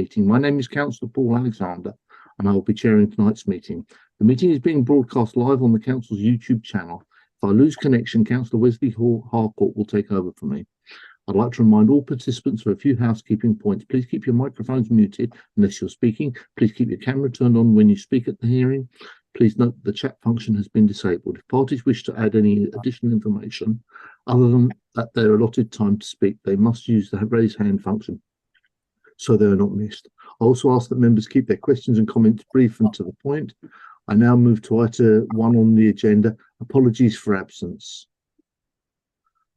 meeting. My name is Councillor Paul Alexander, and I will be chairing tonight's meeting. The meeting is being broadcast live on the Council's YouTube channel. If I lose connection, Councillor Wesley Harcourt will take over for me. I'd like to remind all participants of a few housekeeping points. Please keep your microphones muted unless you're speaking. Please keep your camera turned on when you speak at the hearing. Please note the chat function has been disabled. If parties wish to add any additional information other than at their allotted time to speak, they must use the raise hand function so they are not missed. I also ask that members keep their questions and comments brief and to the point. I now move to item 1 on the agenda, apologies for absence.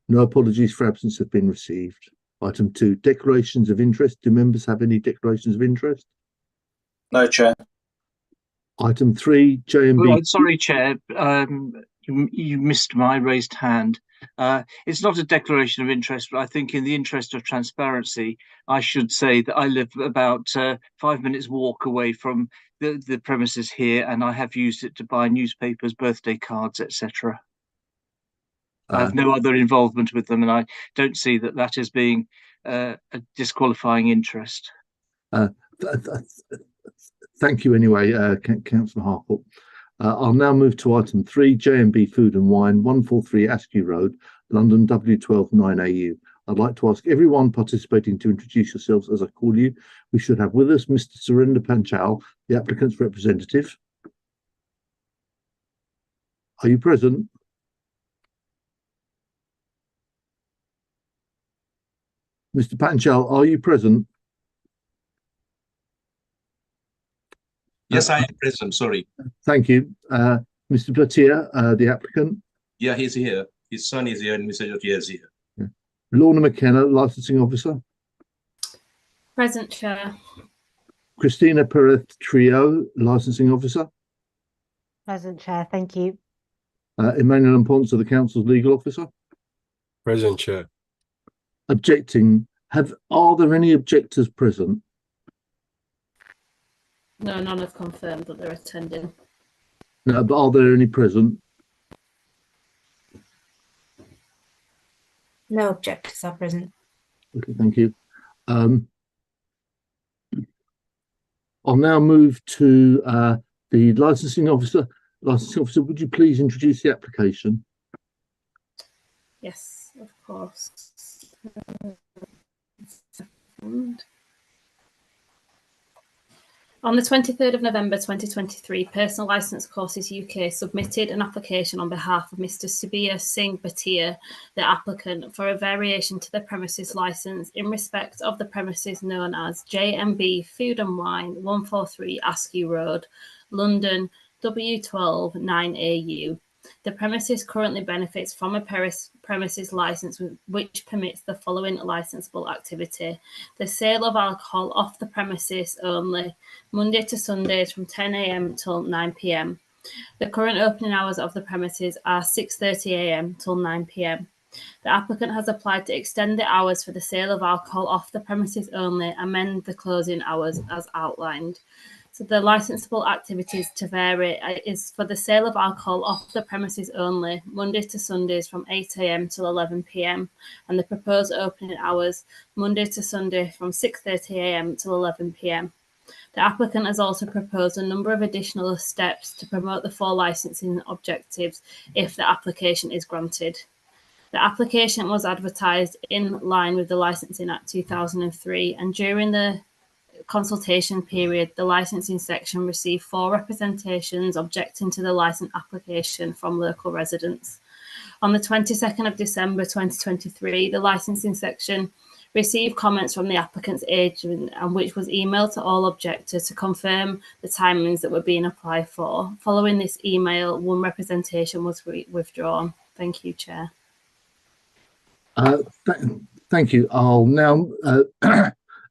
No apologies for absence have been received. Item 2, declarations of interest. Do members have any declarations of interest? No, Chair. Item 3, J&B. Oh, sorry, Chair. You missed my raised hand. It's not a declaration of interest, but I think in the interest of transparency, I should say that I live about 5 minutes walk away from the premises here, and I have used it to buy newspapers, birthday cards, etc. I have no other involvement with them, and I don't see that that is being a disqualifying interest. Thank you anyway, Councillor Harcourt. I'll now move to item 3, J&B Food and Wine, 143 Askew Road, London, W12 9AU. I'd like to ask everyone participating to introduce yourselves as I call you. We should have with us Mr. Surinder Panchal, the applicant's representative. Are you present? Mr. Panchal, are you present? Yes, I am present. Sorry. Thank you. Mr. Bhatia, the applicant. Yeah, he's here. His son is here and Mr. Bhatia is here. Yeah. Lorna McKenna, licensing officer. Present, Chair. Christina Perez Trio, licensing officer. Present, Chair. Thank you. Emmanuel Mponsa, the council's legal officer. Present, Chair. Objecting. Are there any objectors present? No, none have confirmed that they're attending. No, but are there any present? No objectors are present. Okay, thank you. I'll now move to the licensing officer. Licensing officer, would you please introduce the application? Yes, of course. On the 23rd of November 2023, Personal Licence Courses UK submitted an application on behalf of Mr. Subir Singh Bhatia, the applicant, for a variation to the premises licence in respect of the premises known as J&B Food and Wine, 143 Askew Road, London, W12 9AU. The premises currently benefits from a premises licence which permits the following licensable activity: the sale of alcohol off the premises only, Monday to Sundays from 10 AM till 9 PM. The current opening hours of the premises are 6:30 AM till 9 PM. The applicant has applied to extend the hours for the sale of alcohol off the premises only, amend the closing hours as outlined. So the licensable activities to vary is for the sale of alcohol off the premises only, Monday to Sundays from 8 AM till 11 PM, and the proposed opening hours, Monday to Sunday from 6:30 AM till 11 PM. The applicant has also proposed a number of additional steps to promote the 4 licensing objectives if the application is granted. The application was advertised in line with the Licensing Act 2003, and during the consultation period, the licensing section received 4 representations objecting to the license application from local residents. On the 22nd of December 2023, the licensing section received comments from the applicant's agent, and which was emailed to all objectors to confirm the timings that were being applied for. Following this email, 1 representation was withdrawn. Thank you, Chair. Thank you. I'll now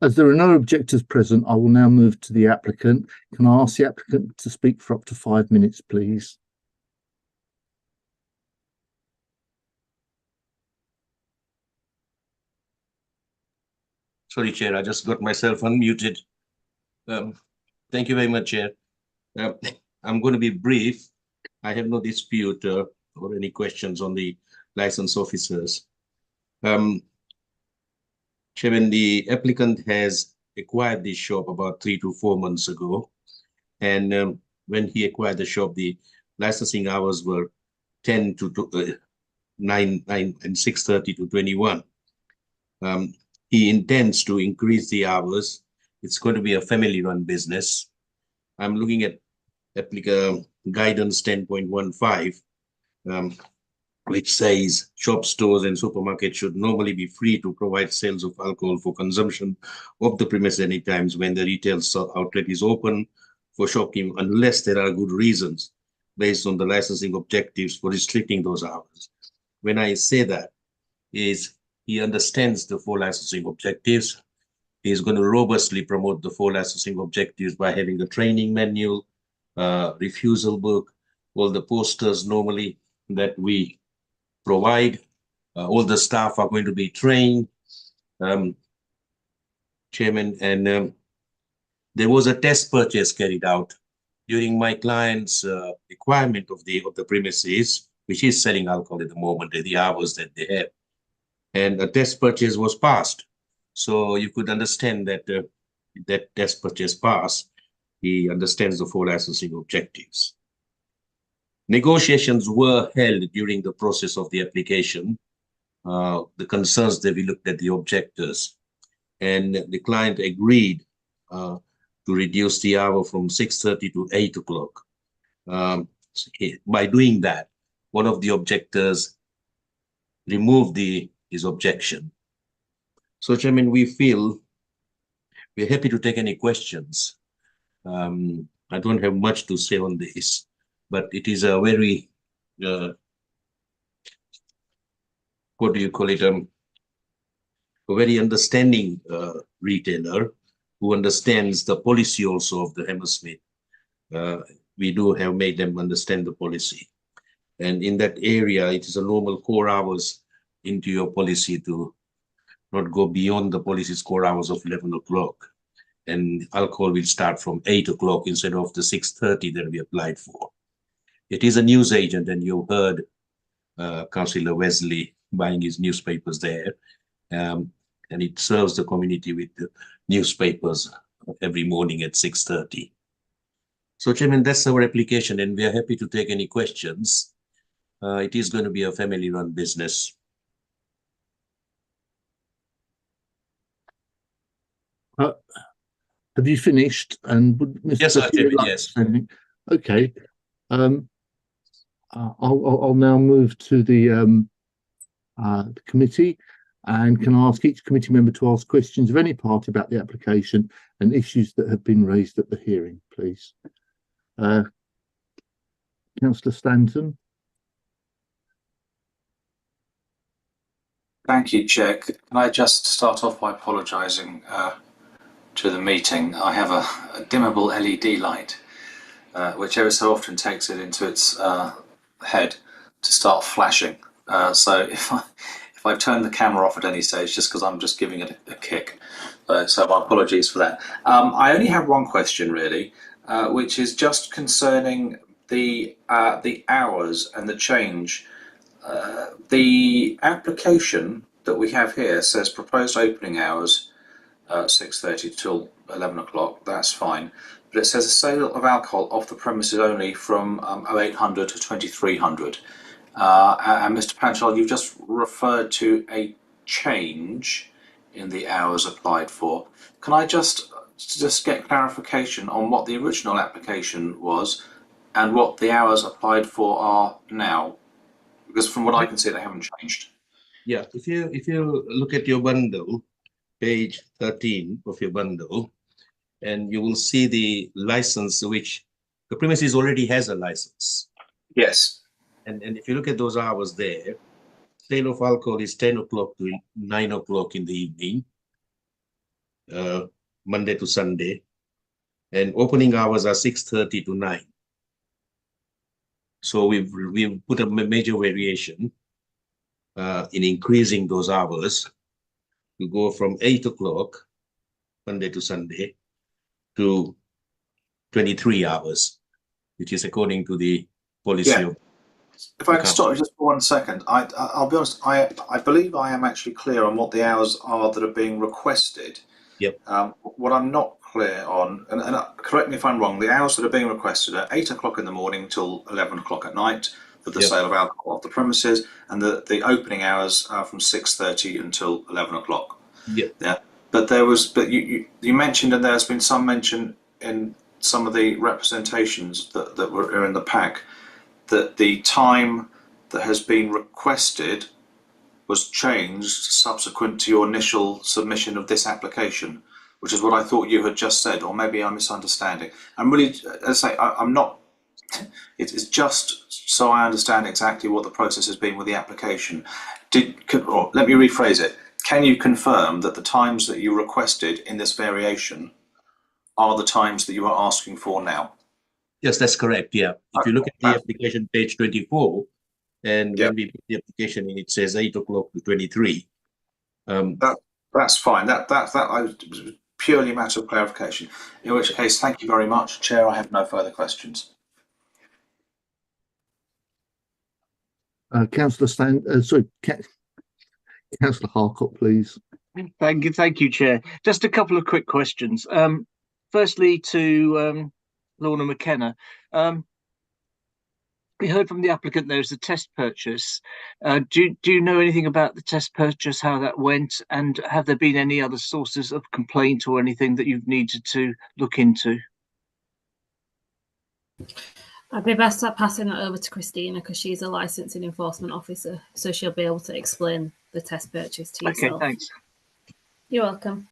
as there are no objectors present, I will now move to the applicant. Can I ask the applicant to speak for up to 5 minutes, please? Sorry, Chair, I just got myself unmuted. Thank you very much, Chair. I'm going to be brief. I have no dispute or any questions on the license officers. Chairman, the applicant has acquired this shop about 3 to 4 months ago. And when he acquired the shop, the licensing hours were 10 to 9 and 6:30 to 21. He intends to increase the hours. It's going to be a family-run business. I'm looking at guidance 10.15, which says shop, stores, and supermarkets should normally be free to provide sales of alcohol for consumption of the premise any times when the retail outlet is open for shopkeeping, unless there are good reasons based on the licensing objectives for restricting those hours. When I say that, is he understands the 4 licensing objectives. He is going to robustly promote the 4 licensing objectives by having a training manual, refusal book, all the posters normally that we provide. All the staff are going to be trained, Chairman, and there was a test purchase carried out during my client's requirement of the premises, which is selling alcohol at the moment at the hours that they have, and a test purchase was passed. So you could understand that that test purchase passed. He understands the 4 licensing objectives. Negotiations were held during the process of the application. The concerns that we looked at the objectors, and the client agreed to reduce the hour from 6:30 to 8 o'clock. By doing that, one of the objectors removed his objection. So, Chairman, we feel we're happy to take any questions. I don't have much to say on this, but it is a very, what do you call it, a very understanding retailer who understands the policy also of the Hammersmith. We do have made them understand the policy. And in that area, it is a normal core hours into your policy to not go beyond the policy's core hours of 11 o'clock. And alcohol will start from 8 o'clock instead of the 6:30 that we applied for. It is a news agent, and you heard Councillor Wesley buying his newspapers there. And it serves the community with the newspapers every morning at 6:30. So, Chairman, that's our application, and we are happy to take any questions. It is going to be a family-run business. Have you finished? And would Mr. Yes, sir, Chairman, like yes. anything? Okay. I'll now move to the committee, and can I ask each committee member to ask questions of any party about the application and issues that have been raised at the hearing, please. Councillor Stanton. Thank you, Chair. Can I just start off by apologising to the meeting? I have a dimmable LED light, which ever so often takes it into its head to start flashing. So if I turn the camera off at any stage, just because I'm just giving it a kick. So my apologies for that. I only have one question really, which is just concerning the hours and the change. The application that we have here says proposed opening hours 6:30 till 11 o'clock. That's fine, but it says a sale of alcohol off the premises only from 0800 to 2300. And Mr. Panchal, you've just referred to a change in the hours applied for. Can I just get clarification on what the original application was and what the hours applied for are now? Because from what I can see, they haven't changed. Yeah, if you look at your bundle, page 13 of your bundle, and you will see the license, which the premises already has a license. Yes. And if you look at those hours there, sale of alcohol is 10 o'clock to 9 o'clock in the evening, Monday to Sunday, and opening hours are 6:30 to 9. So we've put a major variation in increasing those hours to go from 8 o'clock Monday to Sunday to 23 hours, which is according to the policy of. If I can stop you just for 1 second, I'll be honest, I believe I am actually clear on what the hours are that are being requested. Yep. What I'm not clear on, and correct me if I'm wrong, the hours that are being requested are 8 o'clock in the morning till 11 o'clock at night for the Yep. sale of alcohol off the premises, and the opening hours are from 6:30 until 11 o'clock. Yep. Yeah. But you mentioned, and there's been some mention in some of the representations that are in the pack, that the time that has been requested was changed subsequent to your initial submission of this application, which is what I thought you had just said, or maybe I'm misunderstanding. I'm really, as I say, I'm not, it's just so I understand exactly what the process has been with the application. Or let me rephrase it. Can you confirm that the times that you requested in this variation are the times that you are asking for now? Yes, that's correct. Yeah. If you look at the application page 24, and when we put the application in, it says 8 o'clock to 23. That's fine. That was purely a matter of clarification. In which case, thank you very much, Chair. I have no further questions. Councillor Councillor Harcourt, please. Thank you, Chair. Just a couple of quick questions. Firstly, to Lorna McKenna. We heard from the applicant there is a test purchase. Do you know anything about the test purchase, how that went, and have there been any other sources of complaint or anything that you've needed to look into? I'd be best at passing that over to Christina because she's a licensing enforcement officer, so she'll be able to explain the test purchase to yourself. Okay, thanks. You're welcome.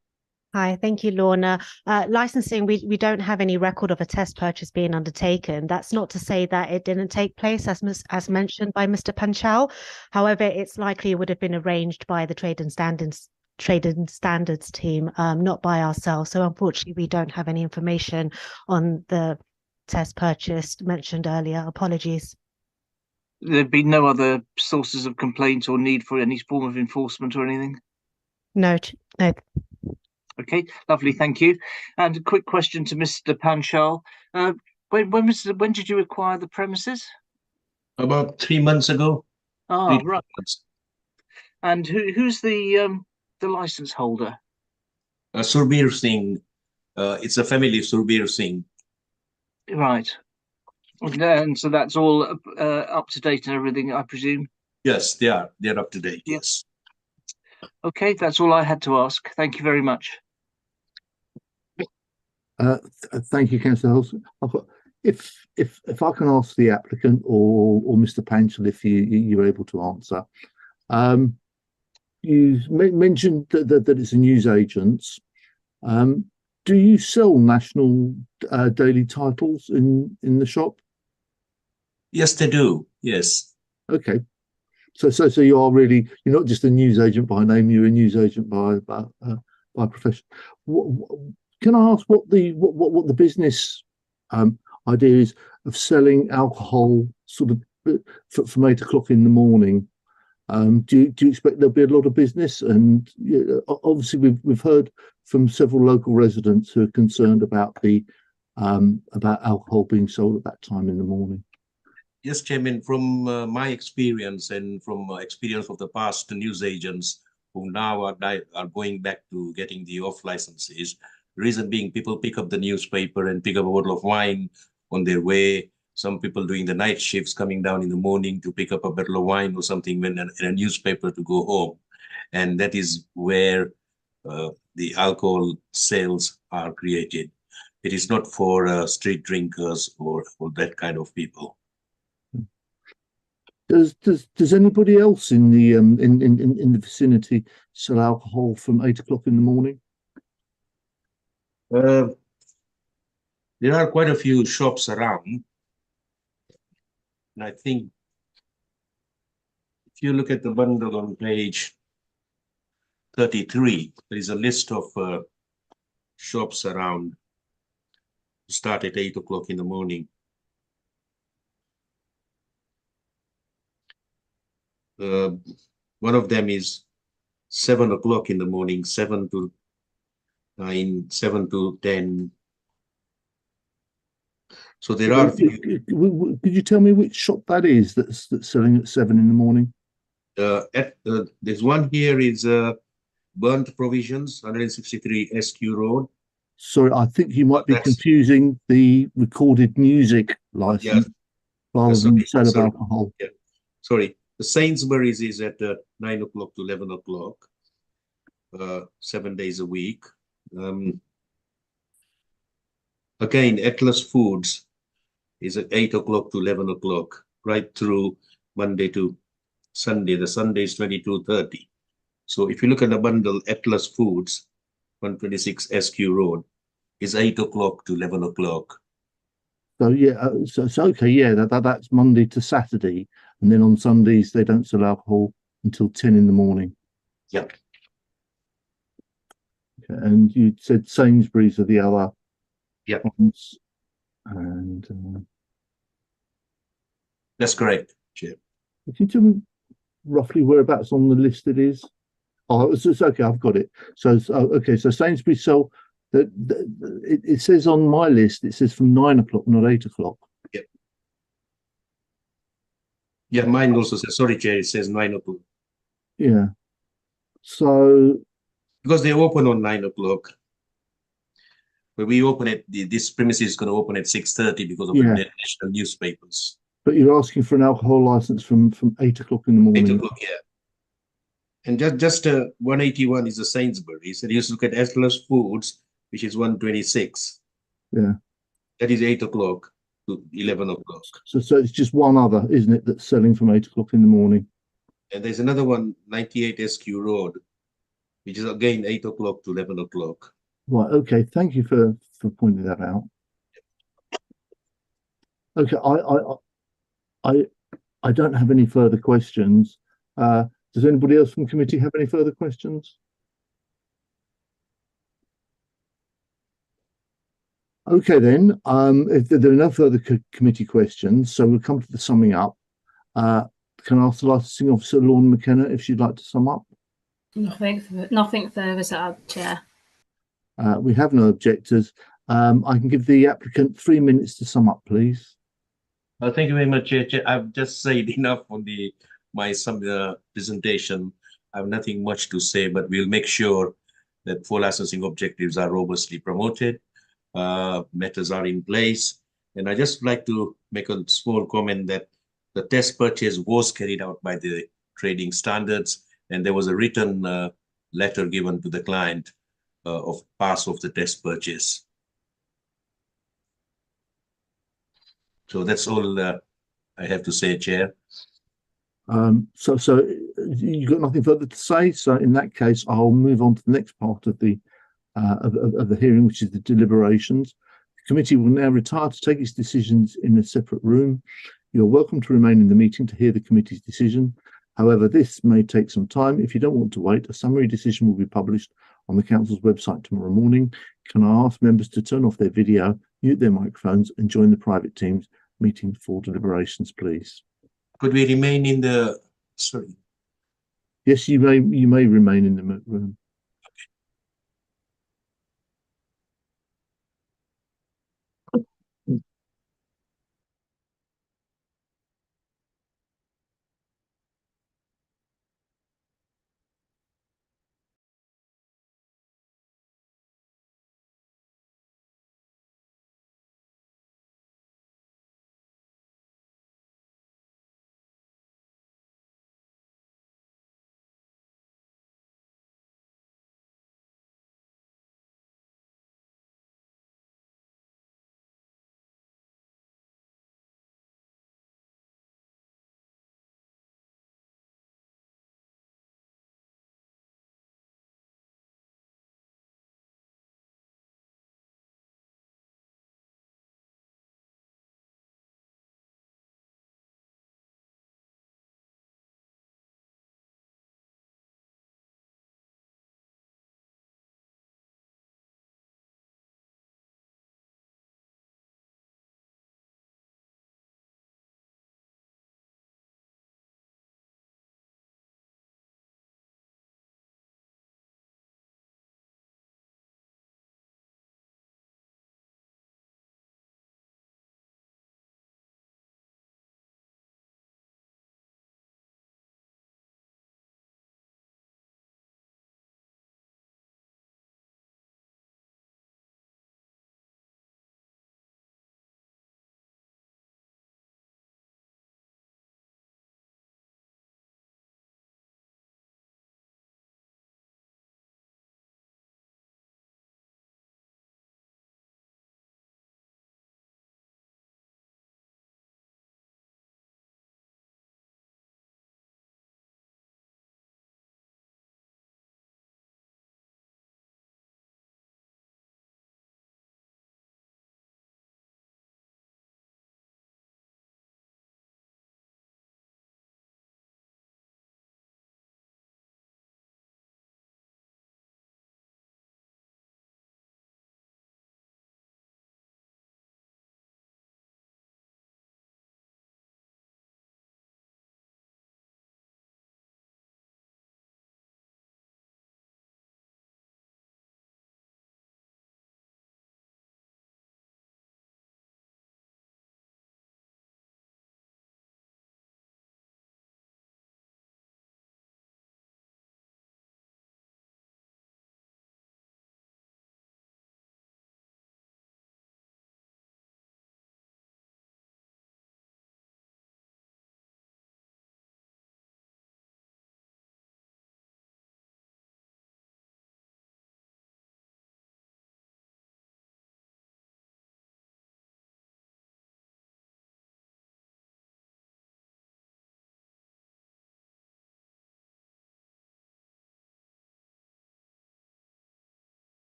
Hi, thank you, Lorna. Licensing, we don't have any record of a test purchase being undertaken. That's not to say that it didn't take place, as mentioned by Mr. Panchal. However, it's likely it would have been arranged by the Trade and Standards team, not by ourselves. So unfortunately, we don't have any information on the test purchase mentioned earlier. Apologies. There'd be no other sources of complaint or need for any form of enforcement or anything? No. Okay, lovely, thank you. And a quick question to Mr. Panchal. When did you acquire the premises? About 3 months ago. Ah, right. And who's the license holder? Surbir Singh. It's a family, Surbir Singh. Right. And so that's all up to date and everything, I presume? Yes, they are. They're up to date, yes. Okay, that's all I had to ask. Thank you very much. Thank you, Councillor Holson. If I can ask the applicant or Mr. Panchal, if you're able to answer, you mentioned that it's a newsagent's. Do you sell national daily titles in the shop? Yes, they do. Yes. Okay. So you're not just a newsagent by name. You're a newsagent by profession. Can I ask what the business idea is of selling alcohol sort of from 8 o'clock in the morning? Do you expect there'll be a lot of business? And obviously we've heard from several local residents who are concerned about about alcohol being sold at that time in the morning. Yes, Chairman, from my experience and from experience of the past newsagents who now are going back to getting the off licenses, reason being people pick up the newspaper and pick up a bottle of wine on their way. Some people doing the night shifts coming down in the morning to pick up a bottle of wine or something in a newspaper to go home. And that is where the alcohol sales are created. It is not for street drinkers or that kind of people. Does anybody else in the vicinity sell alcohol from 8 o'clock in the morning? There are quite a few shops around. And I think if you look at the bundle on page 33, there is a list of shops around start at 8 o'clock in the morning. One of them is 7 o'clock in the morning, 7 to 9, 7 to 10. So there are. Could you tell me which shop that is that's selling at 7 in the morning? There's one here is burnt provisions, 163 SQ Road. Sorry, I think you might be That's- confusing the recorded music license rather than the sale of sorry. alcohol. Yeah. Sorry, the Sainsbury's is at 9 o'clock to 11 o'clock, 7 days a week. Again, Atlas Foods is at 8 o'clock to 11 o'clock, right through Monday to Sunday. The Sunday is 22:30. So if you look at the bundle, Atlas Foods, 126 SQ Road, is 8 o'clock to 11 o'clock. So yeah, so it's okay. Yeah, that's Monday to Saturday, and then on Sundays they don't sell alcohol until 10 in the morning. Yeah. Okay, and you said Sainsbury's are the other Yeah. ones, and That's correct, Chair. can you tell me roughly whereabouts on the list it is? Oh, it's okay. I've got it. So okay. So Sainsbury's sell that it says on my list. It says from 9 o'clock, not 8 o'clock. Yeah, mine also says, sorry, Chair, it says 9 o'clock. Yeah. So Because they open on 9 o'clock. But we open it, this premises is going to open at 6:30 because of the national newspapers. but you're asking for an alcohol license from 8 o'clock in the morning. 8 o'clock, yeah. And just 181 is the Sainsbury's. And you just look at Atlas Foods, which is 126. Yeah. That is 8 o'clock to 11 o'clock. So it's just one other, isn't it, that's selling from 8 o'clock in the morning? And there's another one, 98 SQ Road, which is again 8 o'clock to 11 o'clock. Right. Okay. Thank you for pointing that out. Okay. I don't have any further questions. Does anybody else from the committee have any further questions? Okay, then. If there are no further committee questions, so we'll come to the summing up. Can I ask the licensing officer, Lorna McKenna, if she'd like to sum up? Nothing further to add, Chair. We have no objectors. I can give the applicant 3 minutes to sum up, please. Thank you very much, Chair. I've just said enough on my presentation. I have nothing much to say, but we'll make sure that 4 licensing objectives are robustly promoted, matters are in place. And I just like to make a small comment that the test purchase was carried out by the trading standards, and there was a written letter given to the client of pass of the test purchase. So that's all I have to say, Chair. So you've got nothing further to say. So in that case, I'll move on to the next part of the hearing, which is the deliberations. The committee will now retire to take its decisions in a separate room. You're welcome to remain in the meeting to hear the committee's decision. However, this may take some time. If you don't want to wait, a summary decision will be published on the council's website tomorrow morning. Can I ask members to turn off their video, mute their microphones, and join the private teams meeting for deliberations, please? Could we remain in the, sorry? Yes, you may remain in the room.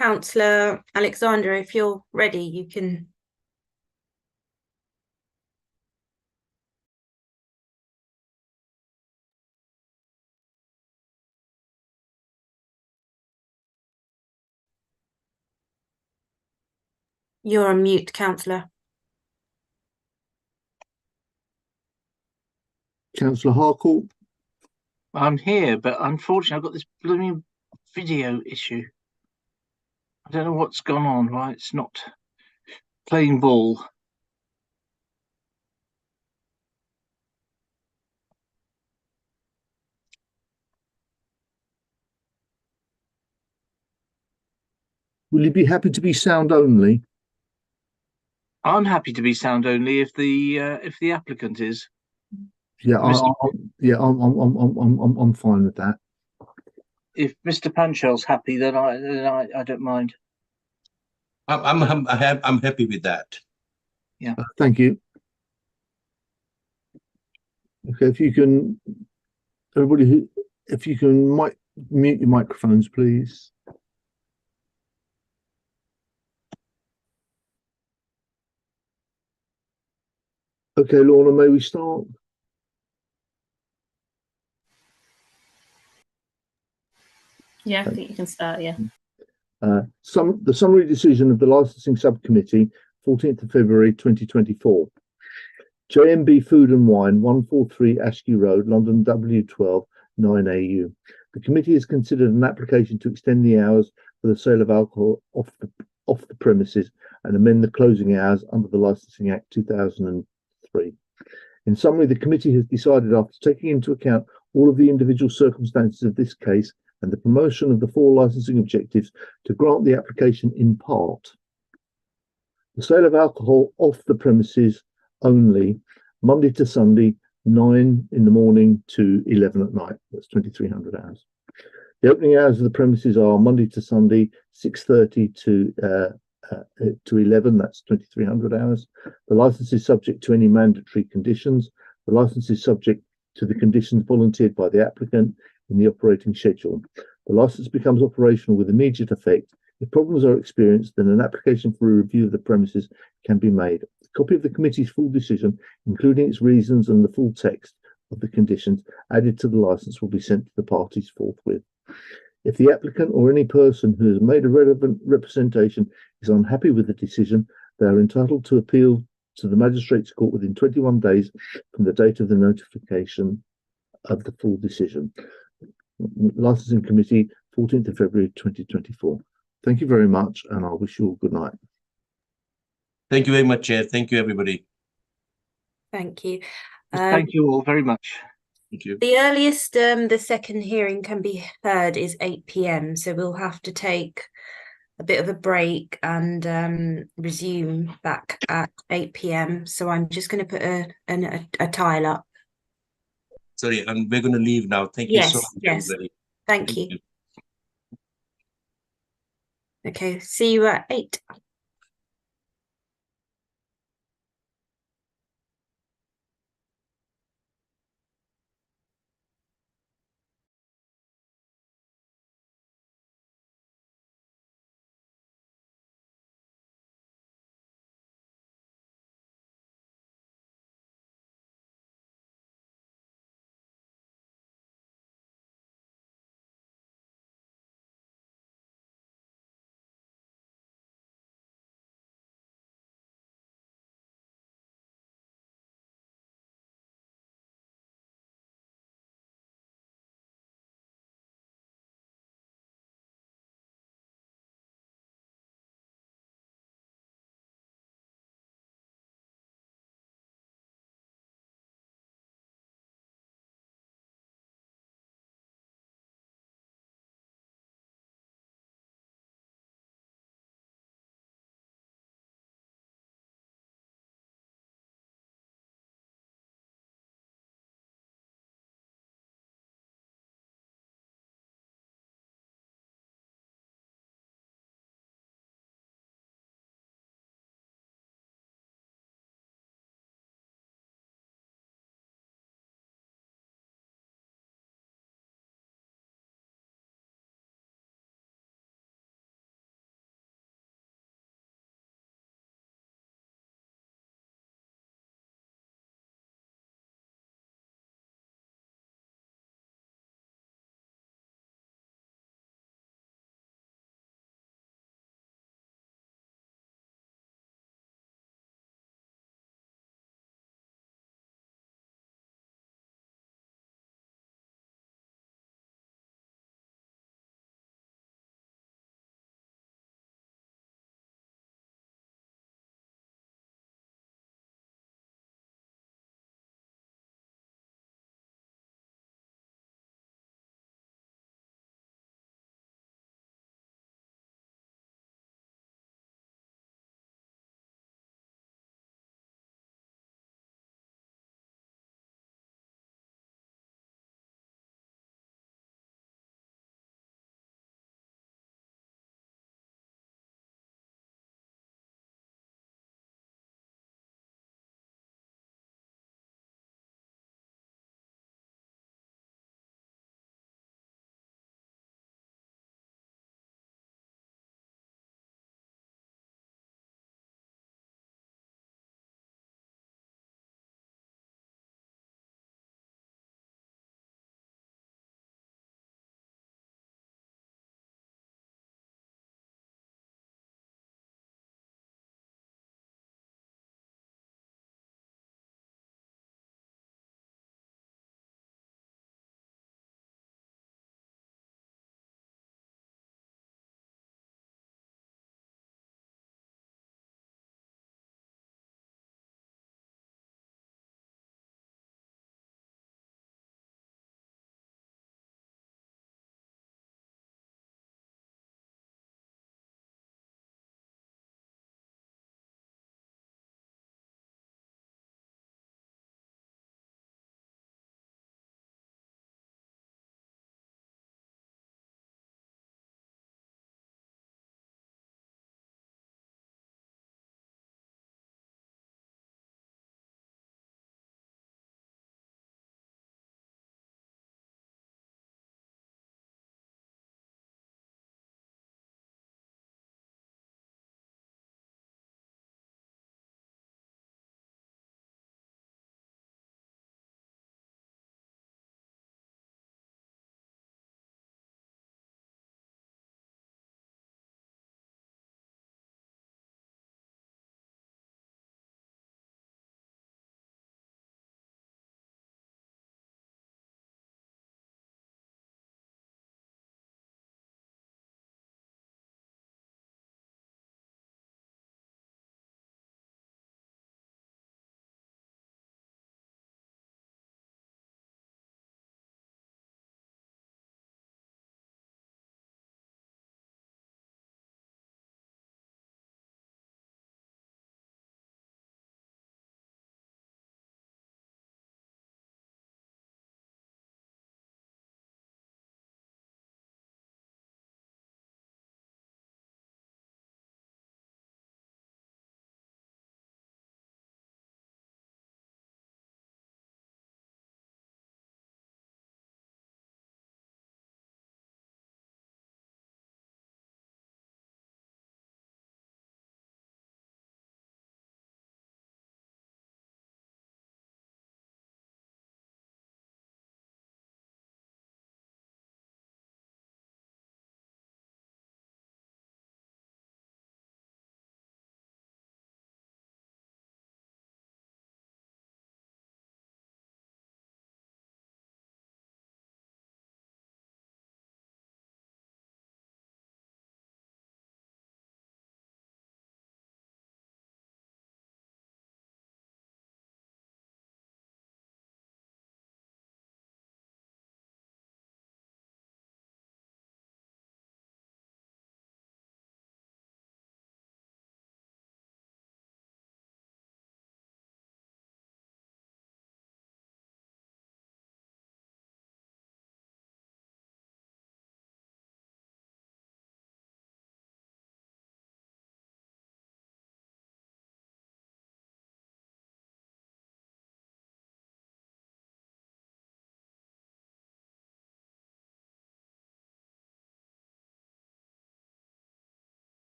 Councillor Alexander, if you're ready, you can. You're on mute, Councillor. Councillor Harcourt. I'm here, but unfortunately, I've got this blooming video issue. I don't know what's gone on. Why it's not playing ball. Will you be happy to be sound only? I'm happy to be sound only if the applicant is. Yeah, Mr. I'm fine with that. If Mr. Panchel's happy, then I don't mind. I'm happy with that. Thank you. Okay, if you can, everybody, if you can mute your microphones, please. Okay, Lorna, may we start? Yeah, I think you can start, yeah. The summary decision of the licensing subcommittee, 14th of February 2024. JMB Food and Wine, 143 Askew Road, London W12 9AU. The committee has considered an application to extend the hours for the sale of alcohol off the premises and amend the closing hours under the Licensing Act 2003. In summary, the committee has decided, after taking into account all of the individual circumstances of this case and the promotion of the 4 licensing objectives, to grant the application in part. The sale of alcohol off the premises only, Monday to Sunday, 9 in the morning to 11 at night. That's 2,300 hours. The opening hours of the premises are Monday to Sunday, 6:30 to 11. That's 2,300 hours. The license is subject to any mandatory conditions. The license is subject to the conditions volunteered by the applicant in the operating schedule. The license becomes operational with immediate effect. If problems are experienced, then an application for a review of the premises can be made. A copy of the committee's full decision, including its reasons and the full text of the conditions added to the license, will be sent to the parties forthwith. If the applicant or any person who has made a relevant representation is unhappy with the decision, they are entitled to appeal to the Magistrates' Court within 21 days from the date of the notification of the full decision. Licensing Committee, 14th of February 2024. Thank you very much, and I wish you all good night. Thank you very much, Chair. Thank you, everybody. Thank you. Thank you all very much. Thank you. The earliest the second hearing can be heard is 8 p.m. So we'll have to take a bit of a break and resume back at 8 p.m. So I'm just going to put a tile up. Sorry, and we're going to leave now. Thank you so much, Yes. everybody. Thank you. Okay, see you at 8.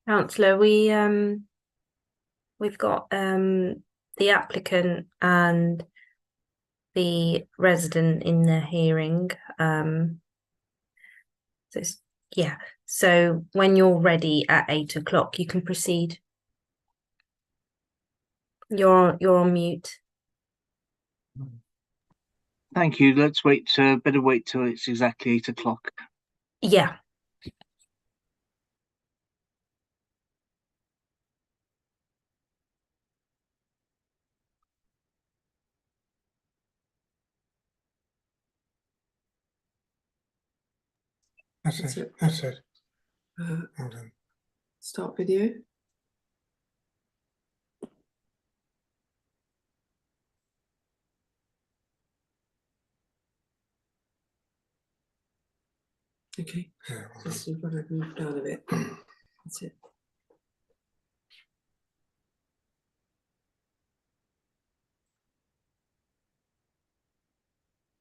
Councillor, we've got the applicant and the resident in the hearing. So when you're ready at 8 o'clock, you can proceed. You're on mute. Thank you. Let's wait. Better wait till it's exactly 8 o'clock. Yeah. That's it. That's it. Hold on. Start video. Okay, Yeah, well just you've got to move down a bit. That's it.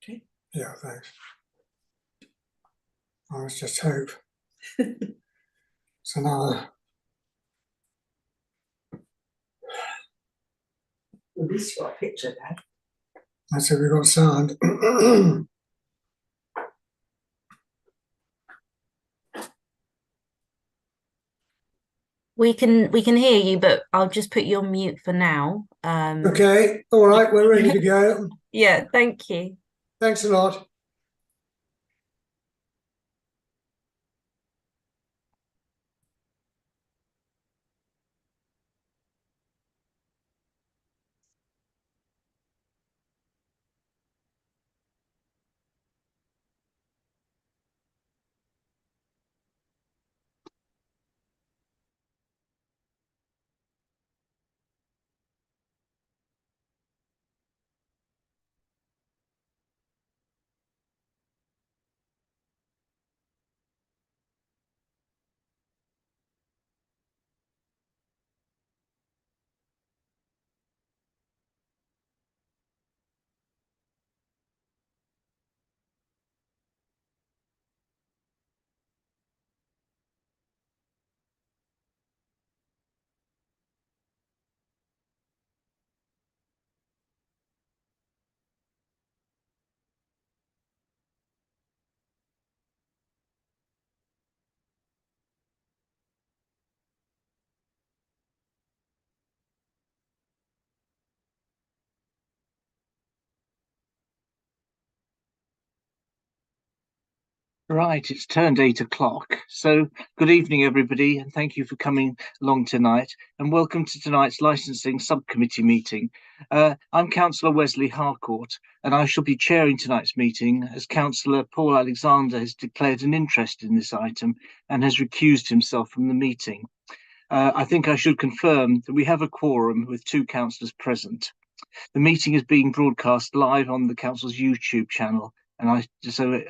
Okay. yeah, thanks. I was just hope. So now, At least you got a picture there. that's it. We've got sound. We can hear you, but I'll just put you on mute for now. Okay. All right. We're ready to go. Yeah, thank you. Thanks a lot. Right, it's turned 8 o'clock. So good evening, everybody, and thank you for coming along tonight. And welcome to tonight's licensing subcommittee meeting. I'm Councillor Wesley Harcourt, and I shall be chairing tonight's meeting as Councillor Paul Alexander has declared an interest in this item and has recused himself from the meeting. I think I should confirm that we have a quorum with 2 councillors present. The meeting is being broadcast live on the council's YouTube channel, and I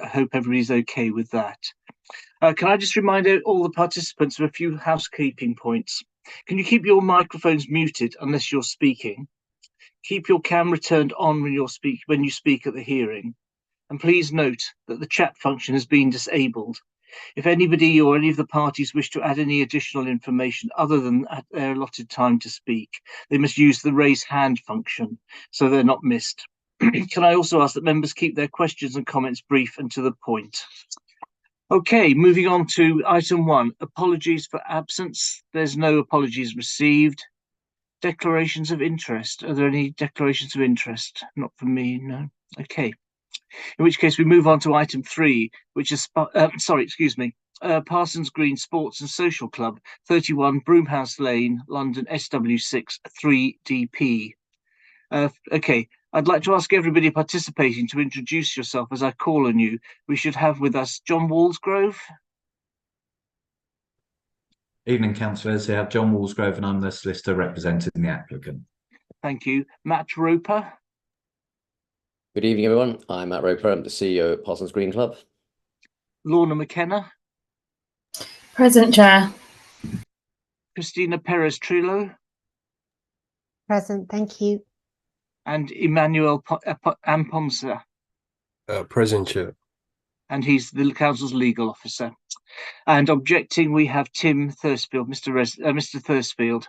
hope everybody's okay with that. Can I just remind all the participants of a few housekeeping points? Can you keep your microphones muted unless you're speaking? Keep your camera turned on when you speak at the hearing. And please note that the chat function has been disabled. If anybody or any of the parties wish to add any additional information other than at their allotted time to speak, they must use the raise hand function so they're not missed. Can I also ask that members keep their questions and comments brief and to the point? Okay, moving on to item 1, apologies for absence. There's no apologies received. Declarations of interest. Are there any declarations of interest? Not from me, no. Okay. In which case we move on to item 3, which is, Parsons Green Sports and Social Club, 31 Broomhouse Lane, London, SW6 3DP. Okay, I'd like to ask everybody participating to introduce yourself as I call on you. We should have with us John Walsgrove. Evening, councillors. We have John Walsgrove and I'm the solicitor representing the applicant. Thank you. Matt Roper. Good evening, everyone. I'm Matt Roper. I'm the CEO at Parsons Green Club. Lorna McKenna. Present, Chair. Christina Perez Trillo. Present, thank you. And Emmanuel Amponsa. Present, Chair. And he's the council's legal officer. And objecting, we have Tim Thursfield, Mr. Thursfield.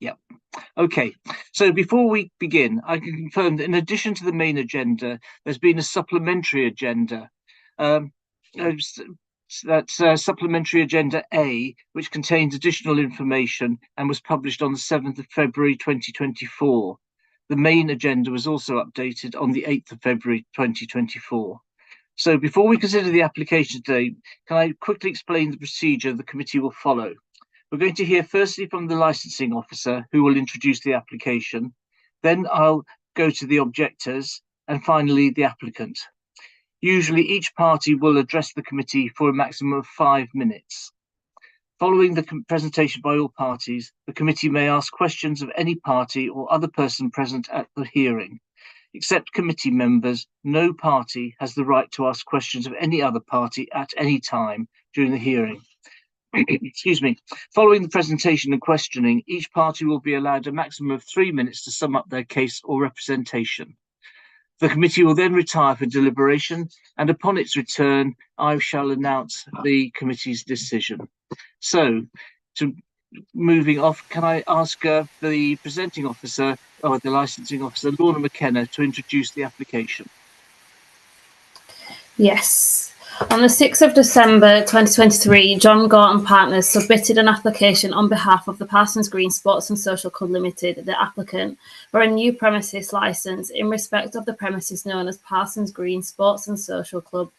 Yep. Okay. So before we begin, I can confirm that in addition to the main agenda, there's been a supplementary agenda. That's Supplementary Agenda A, which contains additional information and was published on the 7th of February 2024. The main agenda was also updated on the 8th of February 2024. So before we consider the application today, can I quickly explain the procedure the committee will follow? We're going to hear firstly from the licensing officer, who will introduce the application. Then I'll go to the objectors, and finally the applicant. Usually each party will address the committee for a maximum of 5 minutes. Following the presentation by all parties, the committee may ask questions of any party or other person present at the hearing. Except committee members, no party has the right to ask questions of any other party at any time during the hearing. Excuse me. Following the presentation and questioning, each party will be allowed a maximum of 3 minutes to sum up their case or representation. The committee will then retire for deliberation, and upon its return, I shall announce the committee's decision. So, moving off, can I ask the presenting officer, or the licensing officer, Lorna McKenna, to introduce the application? Yes. On the 6th of December 2023, John Gorton Partners submitted an application on behalf of the Parsons Green Sports and Social Club Limited, the applicant, for a new premises licence in respect of the premises known as Parsons Green Sports and Social Club,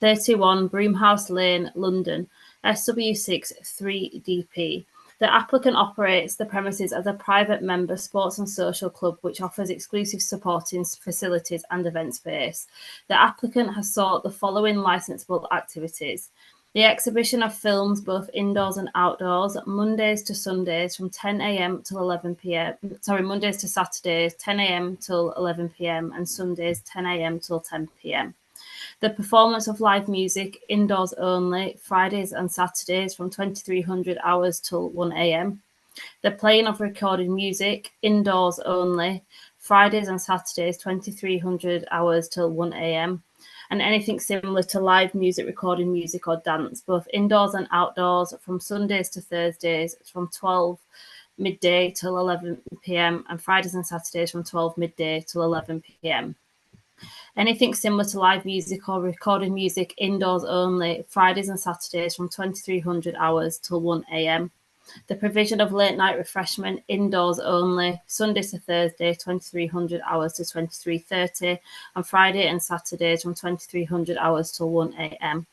31 Broomhouse Lane, London, SW6 3DP. The applicant operates the premises as a private member sports and social club which offers exclusive supporting facilities and event space. The applicant has sought the following licensable activities: the exhibition of films both indoors and outdoors, Mondays to Sundays from 10 a.m. till 11 p.m. Mondays to Saturdays 10 a.m. till 11 p.m. and Sundays 10 a.m. till 10 p.m. The performance of live music, indoors only, Fridays and Saturdays from 2300 hours till 1 a.m. The playing of recorded music, indoors only, Fridays and Saturdays 2300 hours till 1 a.m. And anything similar to live music, recorded music or dance, both indoors and outdoors, from Sundays to Thursdays from 12 midday till 11 p.m. and Fridays and Saturdays from 12 midday till 11 p.m. Anything similar to live music or recorded music, indoors only, Fridays and Saturdays from 2300 hours till 1 a.m. The provision of late night refreshment, indoors only, Sundays to Thursday, 2300 hours to 23:30, and Friday and Saturdays from 2300 hours till 1 a.m.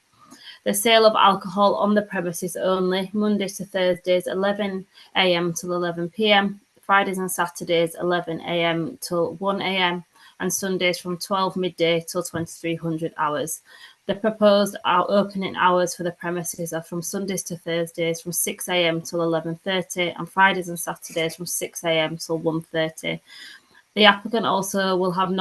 The sale of alcohol on the premises only, Mondays to Thursdays, 11 a.m. till 11 p.m, Fridays and Saturdays, 11 a.m. till 1 a.m, and Sundays from 12 midday till 2300 hours. The proposed opening hours for the premises are from Sundays to Thursdays from 6 a.m. till 11:30 and Fridays and Saturdays from 6 a.m. till 1:30. The applicant also will have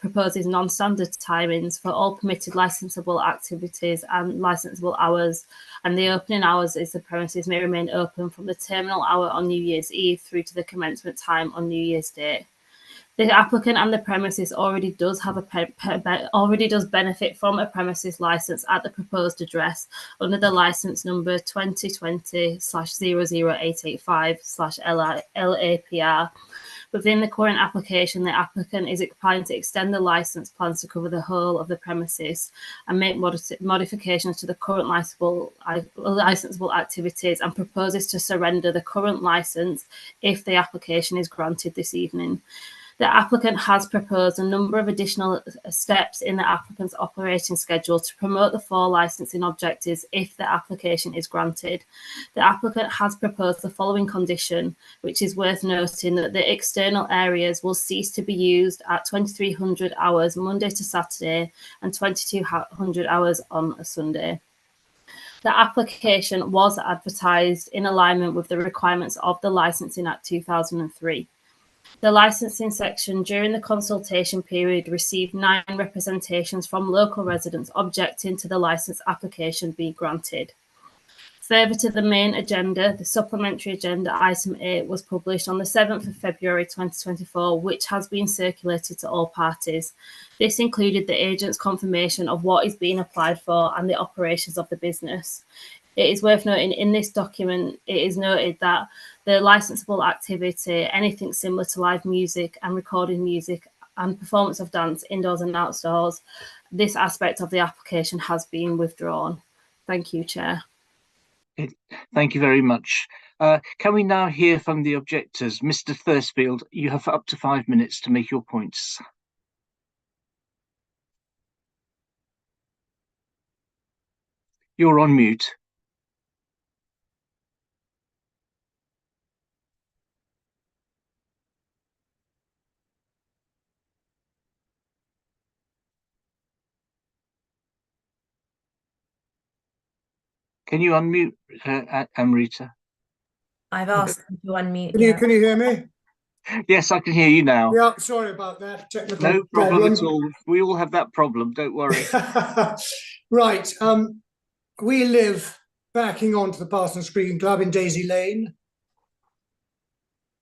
proposes non-standard timings for all permitted licensable activities and licensable hours, and the opening hours is the premises may remain open from the terminal hour on New Year's Eve through to the commencement time on New Year's Day. The applicant and the premises already does benefit from a premises license at the proposed address under the license number 2020/00885/LAPR. Within the current application, the applicant is applying to extend the license plans to cover the whole of the premises and make modifications to the current licensable activities, and proposes to surrender the current license if the application is granted this evening. The applicant has proposed a number of additional steps in the applicant's operating schedule to promote the 4 licensing objectives if the application is granted. The applicant has proposed the following condition, which is worth noting, that the external areas will cease to be used at 2300 hours Monday to Saturday and 2200 hours on a Sunday. The application was advertised in alignment with the requirements of the Licensing Act 2003. The licensing section during the consultation period received 9 representations from local residents objecting to the license application being granted. Further to the main agenda, the supplementary agenda item 8 was published on the 7th of February 2024, which has been circulated to all parties. This included the agent's confirmation of what is being applied for and the operations of the business. It is worth noting in this document, it is noted that the licensable activity, anything similar to live music and recorded music and performance of dance indoors and outdoors, this aspect of the application has been withdrawn. Thank you, Chair. Thank you very much. Can we now hear from the objectors? Mr. Thursfield, you have up to 5 minutes to make your points. You're on mute. Can you unmute, Amrita? I've asked them to unmute. Can you hear me? Yes, I can hear you now. Yeah, sorry about that technical No problem at all. We all have that problem, don't worry. Right, we live backing onto the Parsons Green Club in Daisy Lane,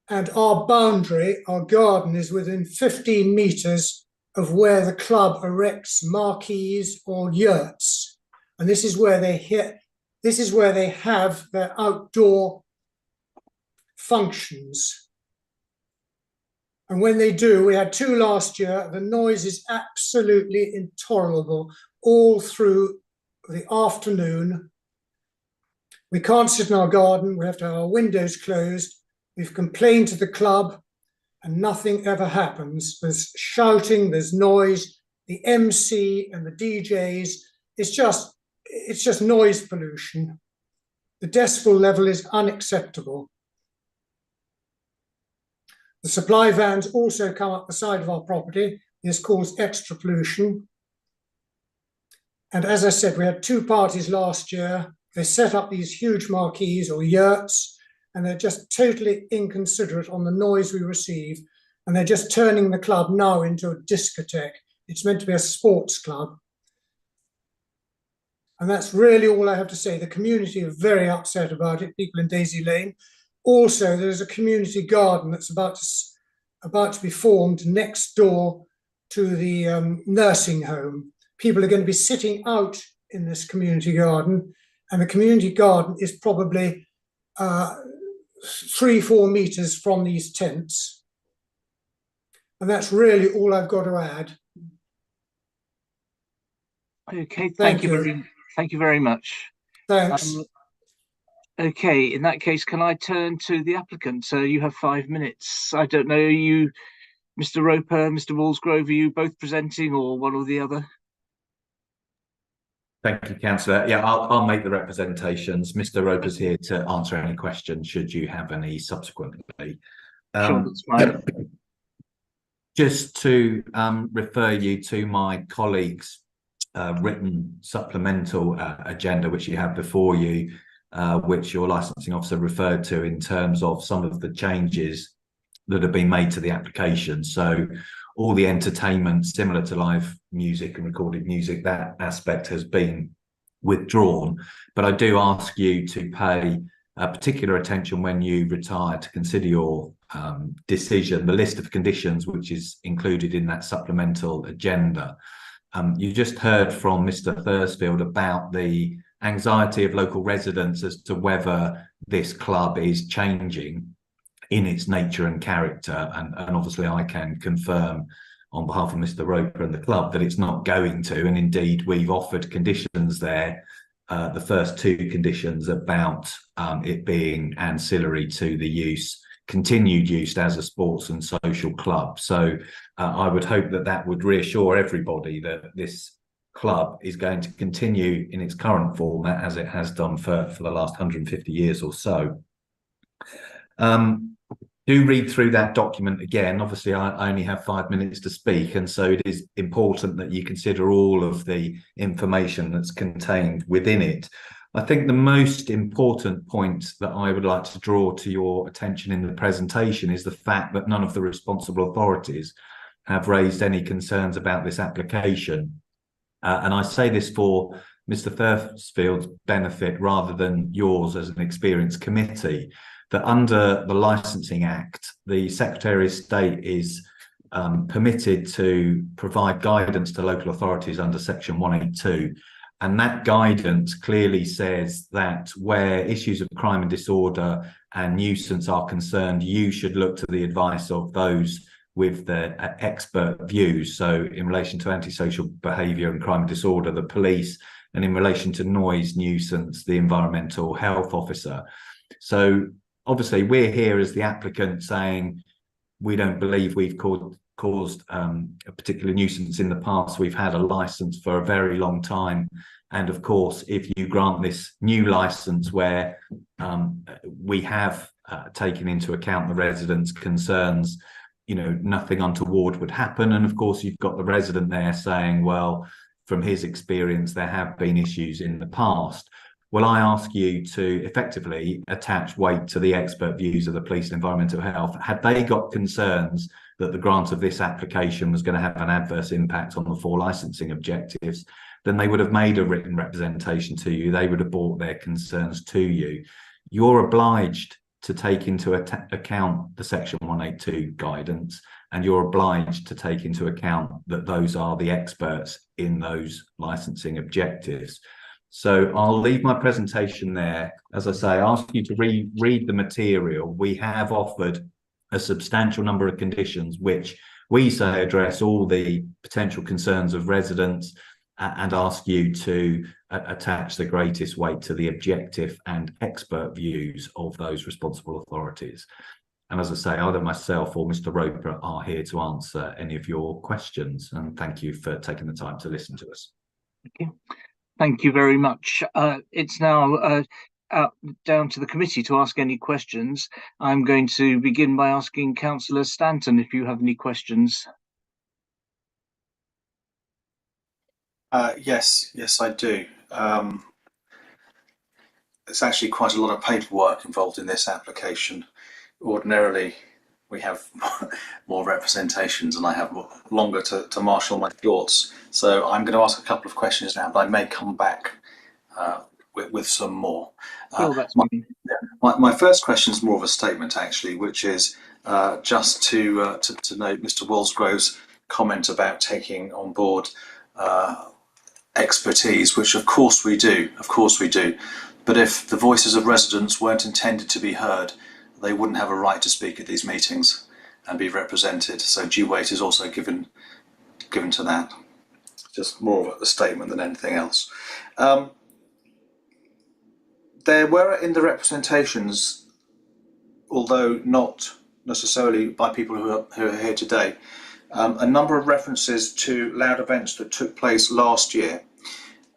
and our boundary, our garden, is within 15 metres of where the club erects marquees or yurts, and this is where they have their outdoor functions. And when they do, we had 2 last year, the noise is absolutely intolerable all through the afternoon. We can't sit in our garden, we have to have our windows closed. We've complained to the club and nothing ever happens. There's shouting, there's noise, the MC and the DJs, it's just noise pollution. The decibel level is unacceptable. The supply vans also come up the side of our property. This caused extra pollution. And as I said, we had 2 parties last year. They set up these huge marquees or yurts, and they're just totally inconsiderate on the noise we receive. And they're just turning the club now into a discotheque. It's meant to be a sports club. And that's really all I have to say. The community are very upset about it, people in Daisy Lane. Also, there's a community garden that's about to be formed next door to the nursing home. People are going to be sitting out in this community garden, and the community garden is probably 3-4 metres from these tents. And that's really all I've got to add. Okay, thank you very much. Thanks. Okay, in that case, can I turn to the applicant? So you have 5 minutes. I don't know, you, Mr. Roper, Mr. Walsgrove, are you both presenting or one or the other? Thank you, Councillor. Yeah, I'll make the representations. Mr. Roper's here to answer any questions should you have any subsequently. Sure, that's fine. Just to refer you to my colleague's written supplemental agenda, which you have before you, which your licensing officer referred to in terms of some of the changes that have been made to the application. So all the entertainment similar to live music and recorded music, that aspect has been withdrawn. But I do ask you to pay particular attention when you retire to consider your decision, the list of conditions which is included in that supplemental agenda. You just heard from Mr. Thursfield about the anxiety of local residents as to whether this club is changing in its nature and character, and obviously I can confirm on behalf of Mr. Roper and the club that it's not going to, and indeed we've offered conditions there, the first 2 conditions about it being ancillary to the use, continued use as a sports and social club. So I would hope that that would reassure everybody that this club is going to continue in its current format as it has done for the last 150 years or so. Do read through that document again. Obviously, I only have 5 minutes to speak, and so it is important that you consider all of the information that's contained within it. I think the most important point that I would like to draw to your attention in the presentation is the fact that none of the responsible authorities have raised any concerns about this application. And I say this for Mr. Thursfield's benefit rather than yours as an experienced committee, that under the Licensing Act, the Secretary of State is permitted to provide guidance to local authorities under Section 182. And that guidance clearly says that where issues of crime and disorder and nuisance are concerned, you should look to the advice of those with the expert views. So in relation to antisocial behaviour and crime and disorder, the police, and in relation to noise, nuisance, the environmental health officer. So obviously we're here as the applicant saying we don't believe we've caused a particular nuisance in the past. We've had a license for a very long time. And of course, if you grant this new license where we have taken into account the residents' concerns, you know, nothing untoward would happen. And of course, you've got the resident there saying, well, from his experience, there have been issues in the past. Well, I ask you to effectively attach weight to the expert views of the police and environmental health. Had they got concerns that the grant of this application was going to have an adverse impact on the 4 licensing objectives, then they would have made a written representation to you. They would have brought their concerns to you. You're obliged to take into account the Section 182 guidance, and you're obliged to take into account that those are the experts in those licensing objectives. So I'll leave my presentation there. As I say, I ask you to read the material. We have offered a substantial number of conditions which we say address all the potential concerns of residents, and ask you to attach the greatest weight to the objective and expert views of those responsible authorities. And as I say, either myself or Mr. Roper are here to answer any of your questions. And thank you for taking the time to listen to us. Okay. Thank you very much. It's now down to the committee to ask any questions. I'm going to begin by asking Councillor Stanton if you have any questions. Yes, I do. There's actually quite a lot of paperwork involved in this application. Ordinarily, we have more representations and I have longer to marshal my thoughts. So I'm going to ask a couple of questions now, but I may come back with some more. My first question is more of a statement, actually, which is just to note Mr. Walsgrove's comment about taking on board expertise, which of course we do, but if the voices of residents weren't intended to be heard, they wouldn't have a right to speak at these meetings and be represented. So due weight is also given to that. Just more of a statement than anything else. There were in the representations, although not necessarily by people who are here today, a number of references to loud events that took place last year.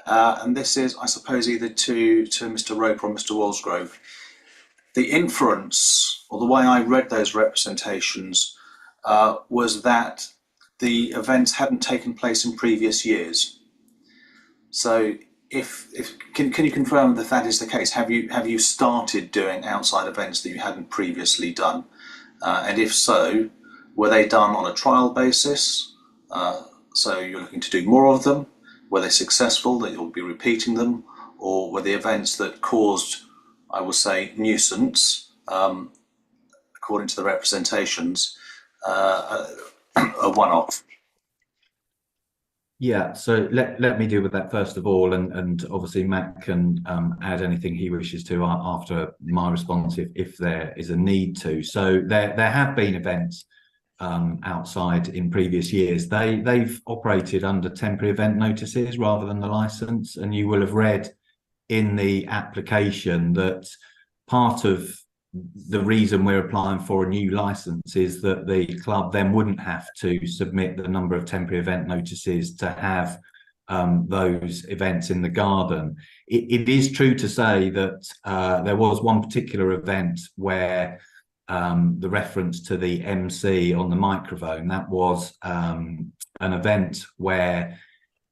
And this is, I suppose, either to Mr. Roper or Mr. Walsgrove. The inference, or the way I read those representations, was that the events hadn't taken place in previous years. So can you confirm that that is the case? Have you started doing outside events that you hadn't previously done? And if so, were they done on a trial basis? So you're looking to do more of them? Were they successful, that you'll be repeating them? Or were the events that caused, I would say, nuisance, according to the representations, a one-off? Yeah, so let me deal with that first of all, and obviously Matt can add anything he wishes to after my response if there is a need to. So there have been events outside in previous years. They've operated under temporary event notices rather than the license, and you will have read in the application that part of the reason we're applying for a new license is that the club then wouldn't have to submit the number of temporary event notices to have those events in the garden. It is true to say that there was one particular event where the reference to the MC on the microphone, that was an event where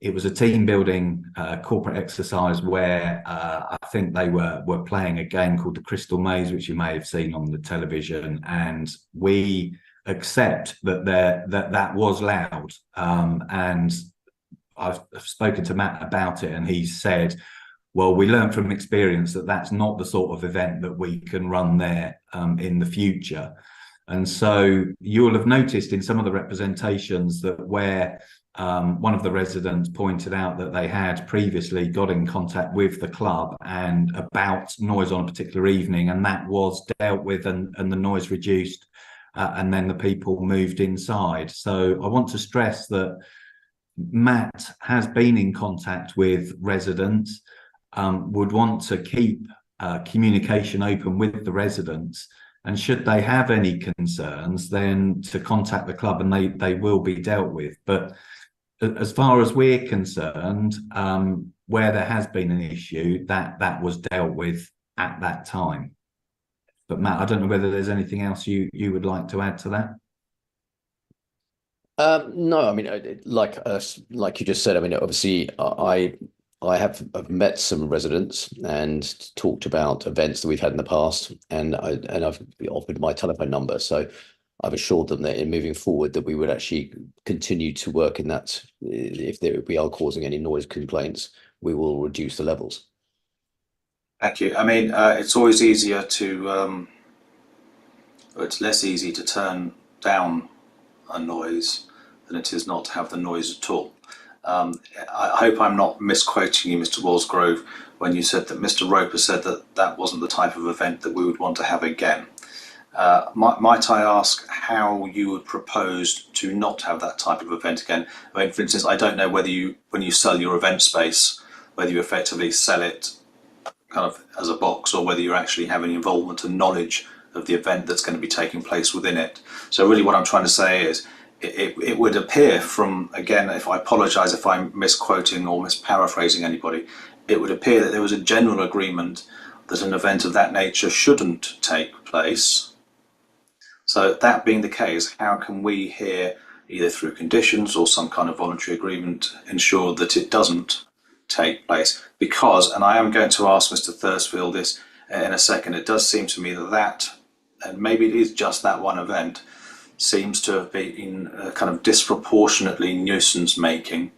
it was a team building corporate exercise where I think they were playing a game called the Crystal Maze, which you may have seen on the television, and we accept that that was loud, and I've spoken to Matt about it, and he's said, well, we learned from experience that that's not the sort of event that we can run there in the future. And so you'll have noticed in some of the representations that where one of the residents pointed out that they had previously got in contact with the club and about noise on a particular evening, and that was dealt with and the noise reduced, and then the people moved inside. So I want to stress that Matt has been in contact with residents, would want to keep communication open with the residents, and should they have any concerns, then to contact the club and they will be dealt with. But as far as we're concerned, where there has been an issue, that was dealt with at that time. But Matt, I don't know whether there's anything else you would like to add to that. No, I mean, like you just said, I mean, obviously, I have met some residents and talked about events that we've had in the past, and I've offered my telephone number. So I've assured them that in moving forward that we would actually continue to work in that. If we are causing any noise complaints, we will reduce the levels. Thank you. I mean, it's always easier to, it's less easy to turn down a noise than it is not to have the noise at all. I hope I'm not misquoting you, Mr. Walsgrove, when you said that Mr. Roper said that that wasn't the type of event that we would want to have again. Might I ask how you would propose to not have that type of event again? I mean, for instance, I don't know whether you, when you sell your event space, whether you effectively sell it kind of as a box, or whether you're actually having involvement and knowledge of the event that's going to be taking place within it. So really what I'm trying to say is, it would appear from, again, if I apologise if I'm misquoting or misparaphrasing anybody, it would appear that there was a general agreement that an event of that nature shouldn't take place. So that being the case, how can we here, either through conditions or some kind of voluntary agreement, ensure that it doesn't take place? Because, and I am going to ask Mr. Thursfield this in a second, it does seem to me that, and maybe it is just that one event, seems to have been kind of disproportionately nuisance making,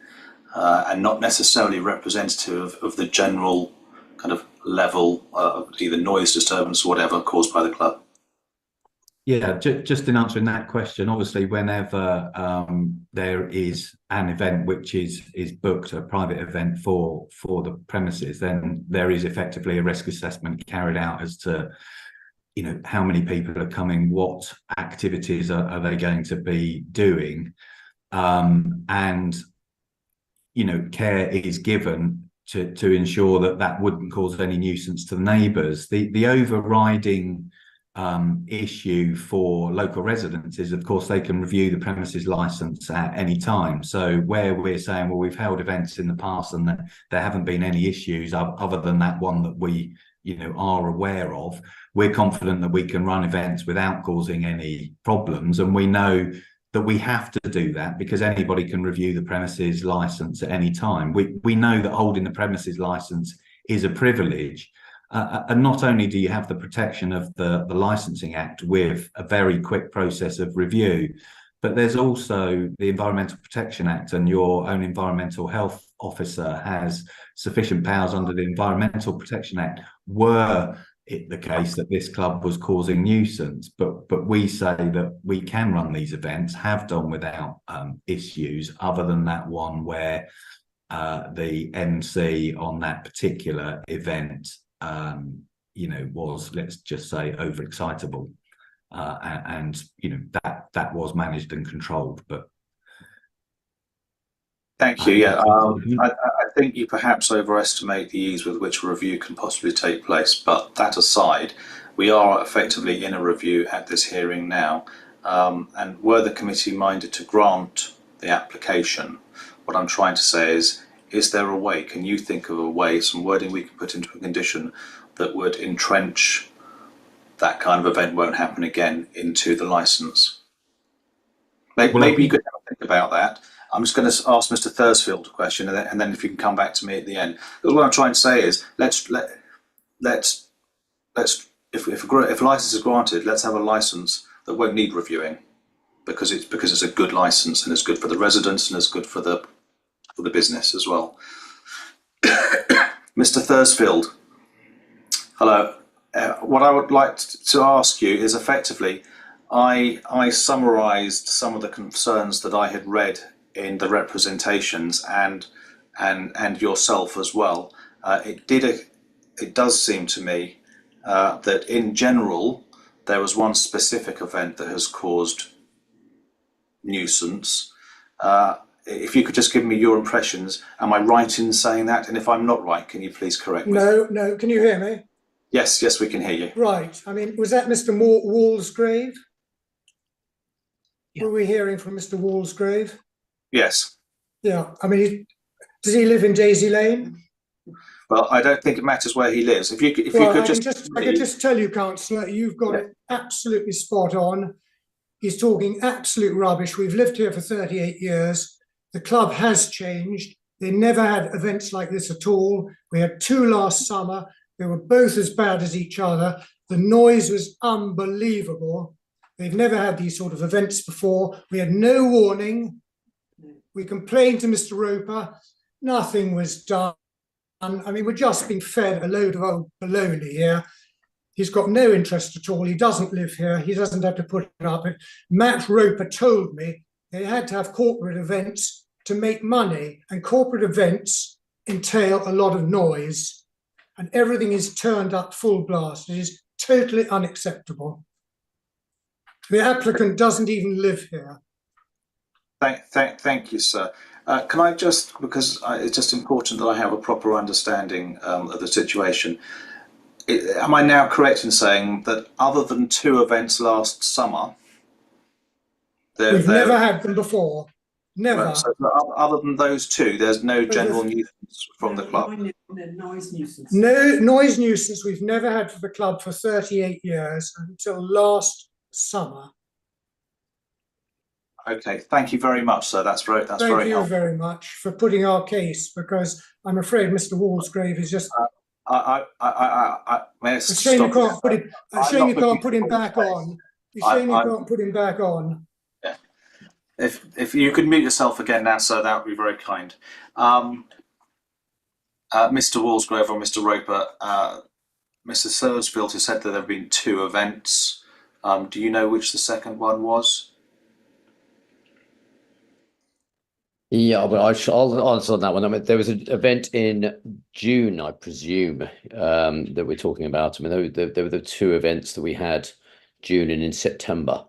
and not necessarily representative of the general kind of level of either noise disturbance or whatever caused by the club. Yeah, just in answering that question, obviously whenever there is an event which is booked, a private event for the premises, then there is effectively a risk assessment carried out as to, you know, how many people are coming, what activities are they going to be doing, and, you know, care is given to ensure that wouldn't cause any nuisance to the neighbours. The overriding issue for local residents is, of course, they can review the premises licence at any time. So where we're saying, well, we've held events in the past and that there haven't been any issues other than that one that we, you know, are aware of, we're confident that we can run events without causing any problems. And we know that we have to do that because anybody can review the premises licence at any time. We know that holding the premises licence is a privilege. And not only do you have the protection of the Licensing Act with a very quick process of review, but there's also the Environmental Protection Act, and your own environmental health officer has sufficient powers under the Environmental Protection Act were it the case that this club was causing nuisance. But we say that we can run these events, have done without issues, other than that one where the MC on that particular event you know, was, let's just say, overexcitable, and you know, that was managed and controlled. But thank you. Yeah, I think you perhaps overestimate the ease with which a review can possibly take place. But that aside, we are effectively in a review at this hearing now, and were the committee minded to grant the application, what I'm trying to say is there a way, can you think of a way, some wording we can put into a condition that would entrench that kind of event won't happen again into the licence? Maybe you could have a think about that. I'm just going to ask Mr. Thursfield a question, and then if you can come back to me at the end. Because what I'm trying to say is, if a licence is granted, let's have a licence that won't need reviewing, because it's a good licence and it's good for the residents and it's good for the for the business as well. Mr. Thursfield, hello. What I would like to ask you is, effectively, I summarised some of the concerns that I had read in the representations and yourself as well. It does seem to me that in general there was one specific event that has caused nuisance. If you could just give me your impressions. Am I right in saying that? And if I'm not right, can you please correct me? No, can you hear me? Yes, we can hear you. Right, I mean, was that Mr. Walsgrave? Yeah. Were we hearing from Mr. Walsgrave? Yes. Yeah, I mean, does he live in Daisy Lane? Well, I don't think it matters where he lives. If you could I can just tell you, Councillor, you've got it absolutely spot on. He's talking absolute rubbish. We've lived here for 38 years. The club has changed. They never had events like this at all. We had 2 last summer. They were both as bad as each other. The noise was unbelievable. They've never had these sort of events before. We had no warning. We complained to Mr. Roper. Nothing was done. I mean, we're just being fed a load of old baloney here. He's got no interest at all. He doesn't live here. He doesn't have to put it up. Matt Roper told me they had to have corporate events to make money, and corporate events entail a lot of noise, and everything is turned up full blast. It is totally unacceptable. The applicant doesn't even live here. Thank you, sir. Can I just, because it's just important that I have a proper understanding of the situation. Am I now correct in saying that other than 2 events last summer, we've never had them before? Never. So other than those 2, there's no general nuisance from the club? Noise nuisance. No noise nuisance we've never had for the club for 38 years until last summer. Okay, thank you very much, sir. That's very helpful. Thank you very much for putting our case, because I'm afraid Mr. Walsgrave is just... It's a shame you can't put him. A shame you can't put him back on. It's a shame you can't put him back on. Yeah. If you could mute yourself again now, sir, that would be very kind. Mr. Walsgrave or Mr. Roper, Mr. Thursfield has said that there have been 2 events. Do you know which the second one was? Yeah, but I'll answer on that one. I mean, there was an event in June, I presume, that we're talking about. I mean, there were the 2 events that we had, June and in September.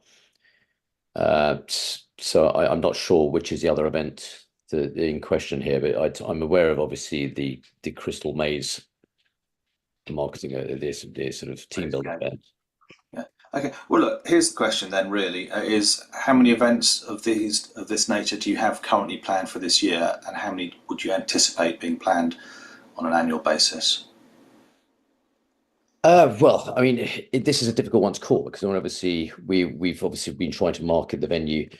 So I'm not sure which is the other event in question here, but I'm aware of, obviously, the Crystal Maze marketing, this sort of team building event. Yeah. Okay. Well, look. Here's the question then. Really, is how many events of this nature do you have currently planned for this year, and how many would you anticipate being planned on an annual basis? Well, I mean, this is a difficult one to call, because obviously we've obviously been trying to market the venue.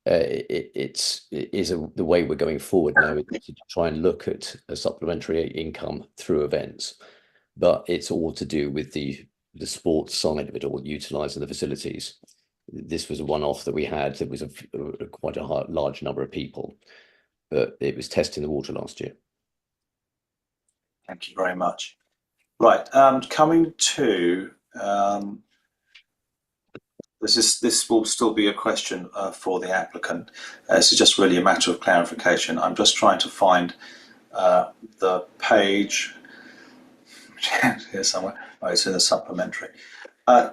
It is the way we're going forward now, is to try and look at a supplementary income through events, but it's all to do with the sports side of it all, utilising the facilities. This was a one-off that we had. There was quite a large number of people, but it was testing the water last year. Thank you very much. Right, coming to this will still be a question for the applicant. This is just really a matter of clarification. I'm just trying to find the page here somewhere. Oh, it's in the supplementary.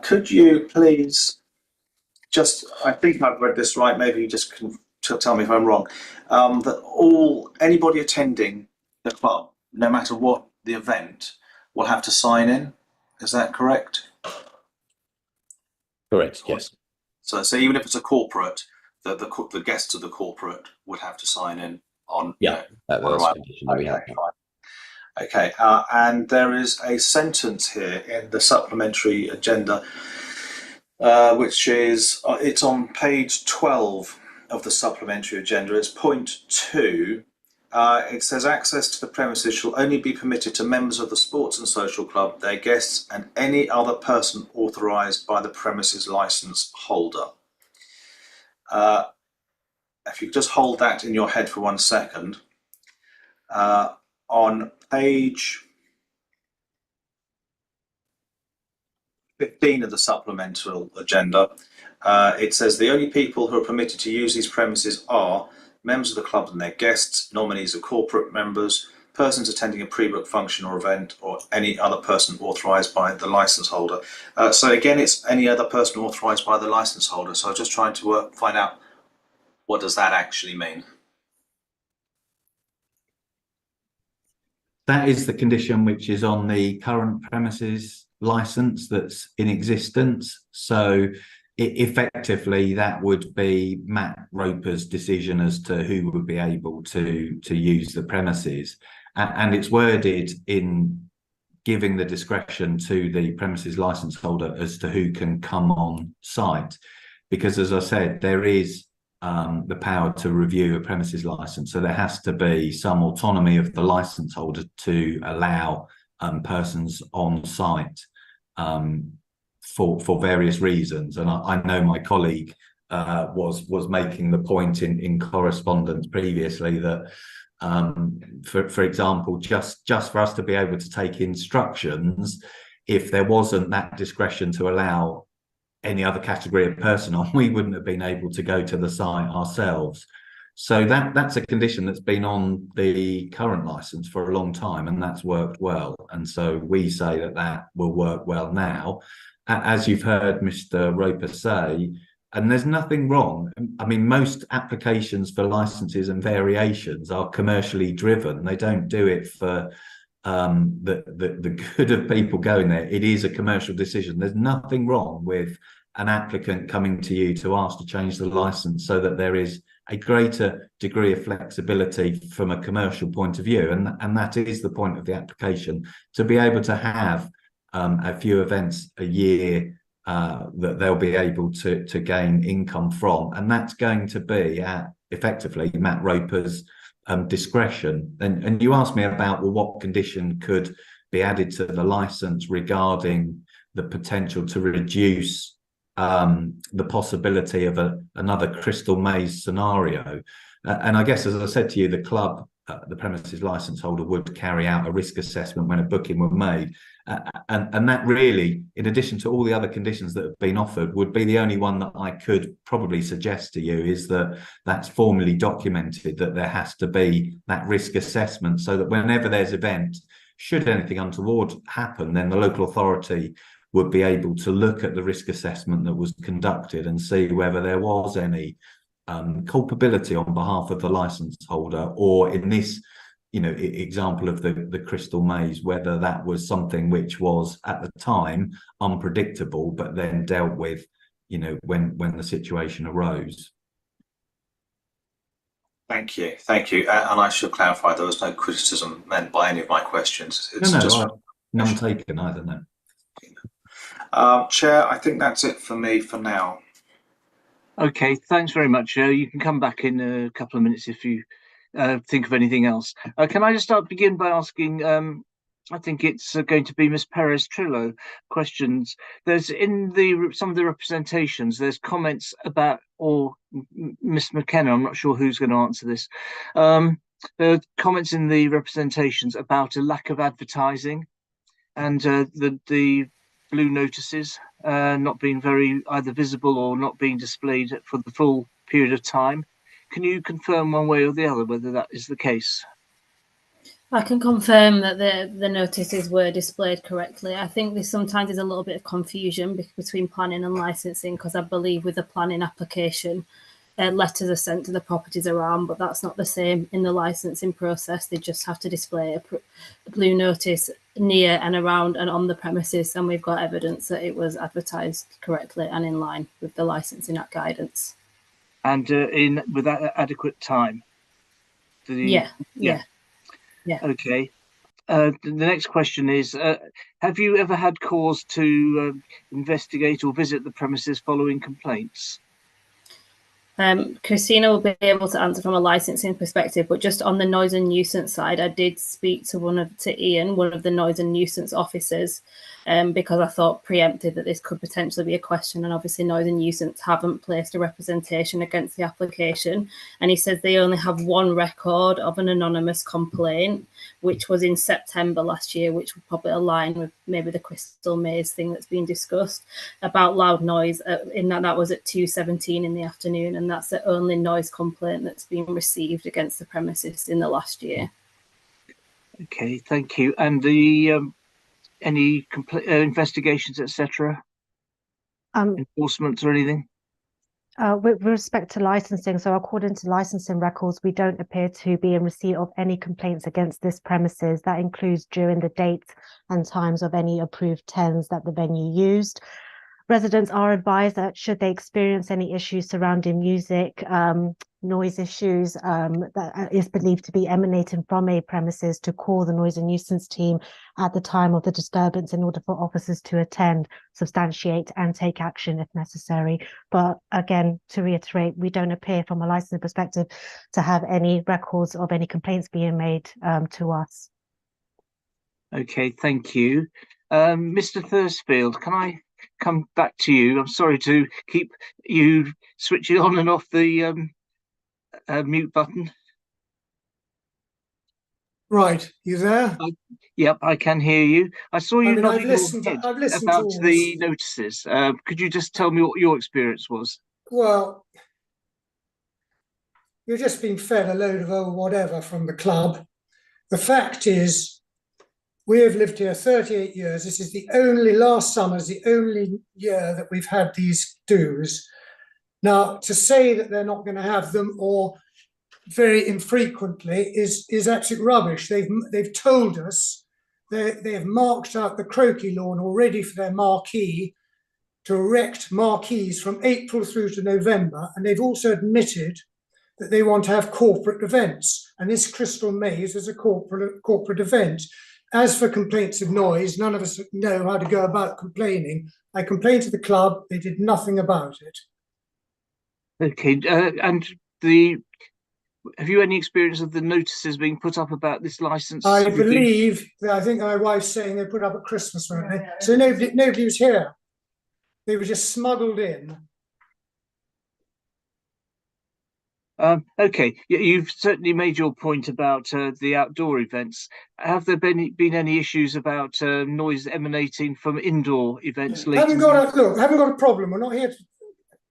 Could you please just, I think I've read this right, maybe you just can tell me if I'm wrong, that anybody attending the club, no matter what the event, will have to sign in. Is that correct? Correct, yes. So even if it's a corporate, the guests of the corporate would have to sign in on. Yeah, that was a condition that we had. Okay, and there is a sentence here in the supplementary agenda, which is, it's on page 12 of the supplementary agenda. It's point 2. It says access to the premises shall only be permitted to members of the sports and social club, their guests, and any other person authorised by the premises licence holder. If you just hold that in your head for 1 second, On page 15 of the supplemental agenda, it says the only people who are permitted to use these premises are members of the club and their guests, nominees of corporate members, persons attending a pre-booked function or event, or any other person authorised by the licence holder. So again, it's any other person authorised by the licence holder. So I'm just trying to find out, what does that actually mean? That is the condition which is on the current premises licence that's in existence. So effectively, that would be Matt Roper's decision as to who would be able to use the premises. And it's worded in giving the discretion to the premises licence holder as to who can come on site. Because, as I said, there is the power to review a premises licence. So there has to be some autonomy of the licence holder to allow persons on site for various reasons. And I know my colleague was making the point in correspondence previously that for example, just for us to be able to take instructions, if there wasn't that discretion to allow any other category of person on, we wouldn't have been able to go to the site ourselves. So that's a condition that's been on the current license for a long time, and that's worked well. And so we say that will work well now. As you've heard Mr. Roper say, and there's nothing wrong. I mean, most applications for licenses and variations are commercially driven. They don't do it for the good of people going there. It is a commercial decision. There's nothing wrong with an applicant coming to you to ask to change the license so that there is a greater degree of flexibility from a commercial point of view. And that is the point of the application, to be able to have a few events a year that they'll be able to gain income from. And that's going to be at effectively Matt Roper's discretion. And you asked me about, well, what condition could be added to the license regarding the potential to reduce the possibility of another Crystal Maze scenario. And I guess, as I said to you, the club, the premises license holder, would carry out a risk assessment when a booking was made. And that really, in addition to all the other conditions that have been offered, would be the only one that I could probably suggest to you, is that that's formally documented, that there has to be that risk assessment, so that whenever there's event, should anything untoward happen, then the local authority would be able to look at the risk assessment that was conducted and see whether there was any culpability on behalf of the license holder, or in this example of the Crystal Maze, whether that was something which was at the time unpredictable, but then dealt with, when the situation arose. Thank you. And I should clarify, there was no criticism meant by any of my questions. It's none taken either. No. Chair, I think that's it for me for now. Okay, thanks very much. You can come back in a couple of minutes if you think of anything else. Can I just begin by asking, I think it's going to be Miss Perez Trillo questions. There's in some of the representations, there's comments about, or Miss McKenna, I'm not sure who's going to answer this. There are comments in the representations about a lack of advertising, and the blue notices not being very either visible or not being displayed for the full period of time. Can you confirm one way or the other whether that is the case? I can confirm that the notices were displayed correctly. I think there's sometimes a little bit of confusion between planning and licensing, because I believe with the planning application, letters are sent to the properties around, but that's not the same in the licensing process. They just have to display a blue notice near and around and on the premises, and we've got evidence that it was advertised correctly and in line with the Licensing Act guidance. And with that adequate time? Yeah. Okay. The next question is, have you ever had cause to investigate or visit the premises following complaints? Christina will be able to answer from a licensing perspective, but just on the noise and nuisance side, I did speak to Ian, one of the noise and nuisance officers, because I thought preempted that this could potentially be a question, and obviously noise and nuisance haven't placed a representation against the application, and he says they only have one record of an anonymous complaint, which was in September last year, which would probably align with maybe the Crystal Maze thing that's been discussed about loud noise. In that was at 2:17 in the afternoon, and that's the only noise complaint that's been received against the premises in the last year. Okay, thank you. And the any investigations, etc., enforcement or anything? With respect to licensing, so according to licensing records, we don't appear to be in receipt of any complaints against this premises. That includes during the dates and times of any approved TENs that the venue used. Residents are advised that should they experience any issues surrounding music, noise issues that is believed to be emanating from a premises, to call the noise and nuisance team at the time of the disturbance in order for officers to attend, substantiate and take action if necessary. But again, to reiterate, we don't appear from a licensing perspective to have any records of any complaints being made to us. Okay, thank you. Mr. Thursfield, can I come back to you? I'm sorry to keep you switching on and off the mute button. Right, you there? Yep, I can hear you. I saw you nodding I've listened about to all the this. notices. Could you just tell me what your experience was? Well, you're just being fed a load of old whatever from the club. The fact is, we have lived here 38 years. This is last summer is the only year that we've had these dues. Now, to say that they're not going to have them, or very infrequently, is absolute rubbish. They've told us they have marked out the croquet lawn already for their marquee, to erect marquees from April through to November, and they've also admitted that they want to have corporate events, and this Crystal Maze is a corporate event. As for complaints of noise, none of us know how to go about complaining. I complained to the club, they did nothing about it. Okay, and have you any experience of the notices being put up about this license? I think my wife's saying they put up at Christmas, weren't they? So nobody was here. They were just smuggled in. Okay, you've certainly made your point about the outdoor events. Have there been any issues about noise emanating from indoor events? Haven't got a problem. We're not here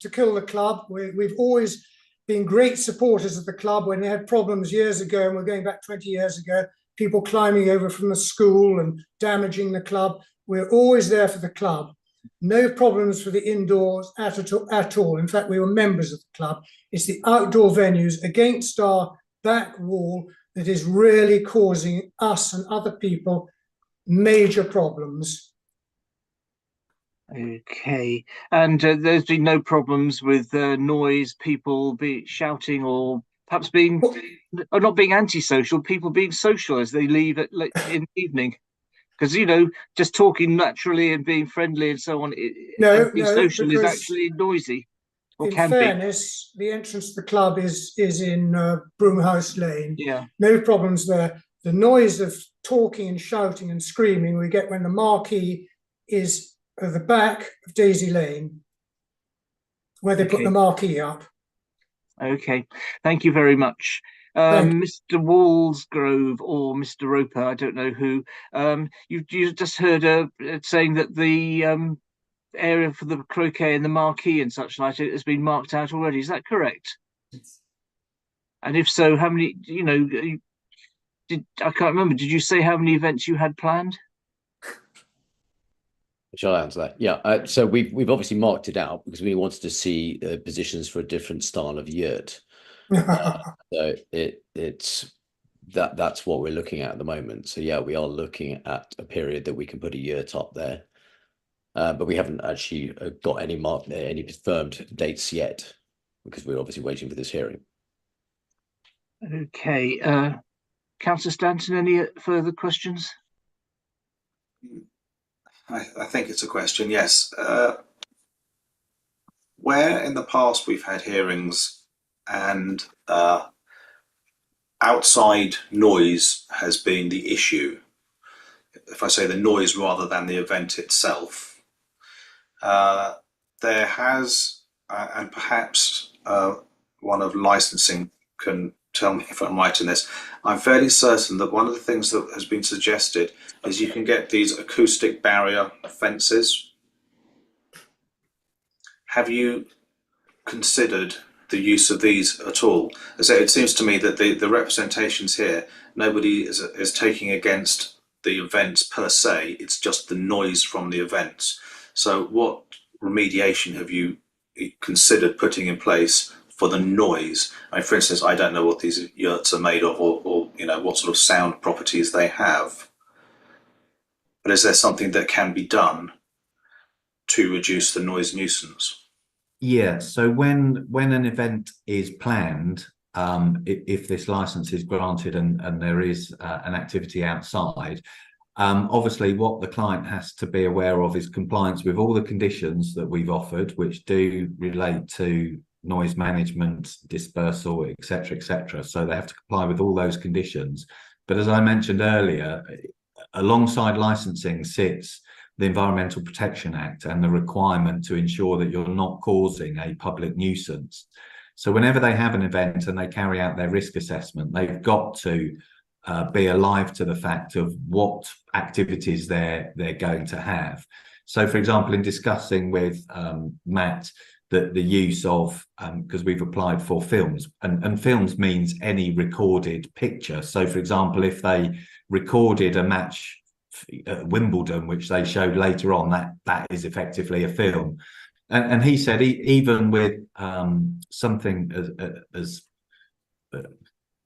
to kill the club. We've always been great supporters of the club. When they had problems years ago, and we're going back 20 years ago, people climbing over from the school and damaging the club, we're always there for the club. No problems for the indoors at all. In fact, we were members of the club. It's the outdoor venues against our back wall that is really causing us and other people major problems. Okay, and there's been no problems with noise, people shouting, or perhaps not being antisocial, people being social as they leave in the evening. Because, just talking naturally and being friendly and so on, being social is actually noisy. Or in fairness, the entrance to the club is in Broomhouse Lane. Yeah. No problems there. The noise of talking and shouting and screaming we get when the marquee is at the back of Daisy Lane, where they put the marquee up. Okay, thank you very much. Mr. Walsgrove or Mr. Roper, I don't know who. You just heard saying that the area for the croquet and the marquee and such like it has been marked out already. Is that correct? Yes. And if so, how many? I can't remember. Did you say how many events you had planned? Shall I answer that? Yeah. So we've obviously marked it out because we wanted to see positions for a different style of yurt. So that's what we're looking at the moment. So yeah, we are looking at a period that we can put a yurt up there, but we haven't actually got any confirmed dates yet because we're obviously waiting for this hearing. Okay, Councillor Stanton, any further questions? I think it's a question. Yes. where in the past we've had hearings and outside noise has been the issue, if I say the noise rather than the event itself, there has, and perhaps one of licensing can tell me if I'm right in this, I'm fairly certain that one of the things that has been suggested is you can get these acoustic barrier fences. Have you considered the use of these at all? As it seems to me that the representations here, nobody is taking against the events per se, it's just the noise from the events. So what remediation have you considered putting in place for the noise? I mean, for instance, I don't know what these yurts are made of, or you know, what sort of sound properties they have, but is there something that can be done to reduce the noise nuisance? Yeah, so when an event is planned, if this license is granted and there is an activity outside, obviously what the client has to be aware of is compliance with all the conditions that we've offered, which do relate to noise management, dispersal, etc., etc. So they have to comply with all those conditions. But as I mentioned earlier, alongside licensing sits the Environmental Protection Act and the requirement to ensure that you're not causing a public nuisance. So whenever they have an event and they carry out their risk assessment, they've got to be alive to the fact of what activities they're going to have. So, for example, in discussing with Matt the use of, because we've applied for films, and films means any recorded picture. So, for example, if they recorded a match at Wimbledon, which they showed later on, that is effectively a film. And he said even with something as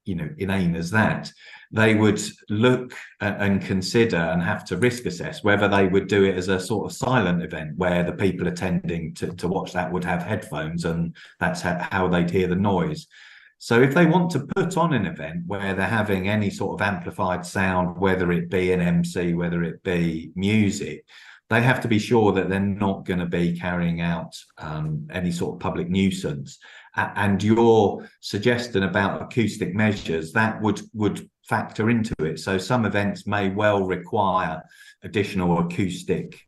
you know, inane as that, they would look and consider and have to risk assess whether they would do it as a sort of silent event where the people attending to watch that would have headphones, and that's how they'd hear the noise. So if they want to put on an event where they're having any sort of amplified sound, whether it be an MC, whether it be music, they have to be sure that they're not going to be carrying out any sort of public nuisance. And your suggestion about acoustic measures, that would factor into it. So some events may well require additional acoustic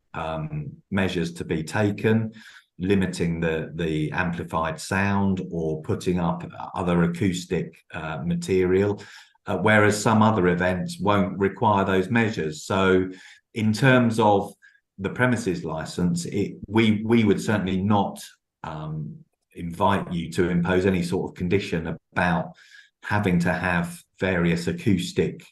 measures to be taken, limiting the amplified sound or putting up other acoustic material, whereas some other events won't require those measures. So in terms of the premises license, we would certainly not invite you to impose any sort of condition about having to have various acoustic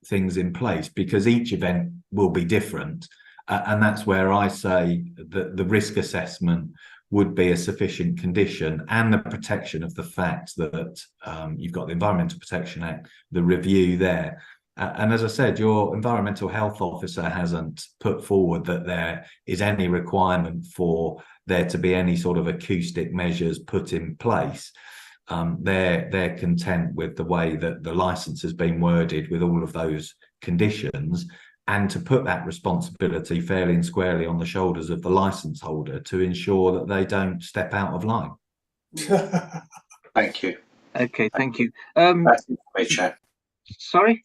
things in place, because each event will be different. And that's where I say that the risk assessment would be a sufficient condition, and the protection of the fact that you've got the Environmental Protection Act, the review there. And as I said, your environmental health officer hasn't put forward that there is any requirement for there to be any sort of acoustic measures put in place. They're content with the way that the license has been worded with all of those conditions, and to put that responsibility fairly and squarely on the shoulders of the license holder to ensure that they don't step out of line. Thank you. Okay, thank you. That's it for me, Chair. Sorry?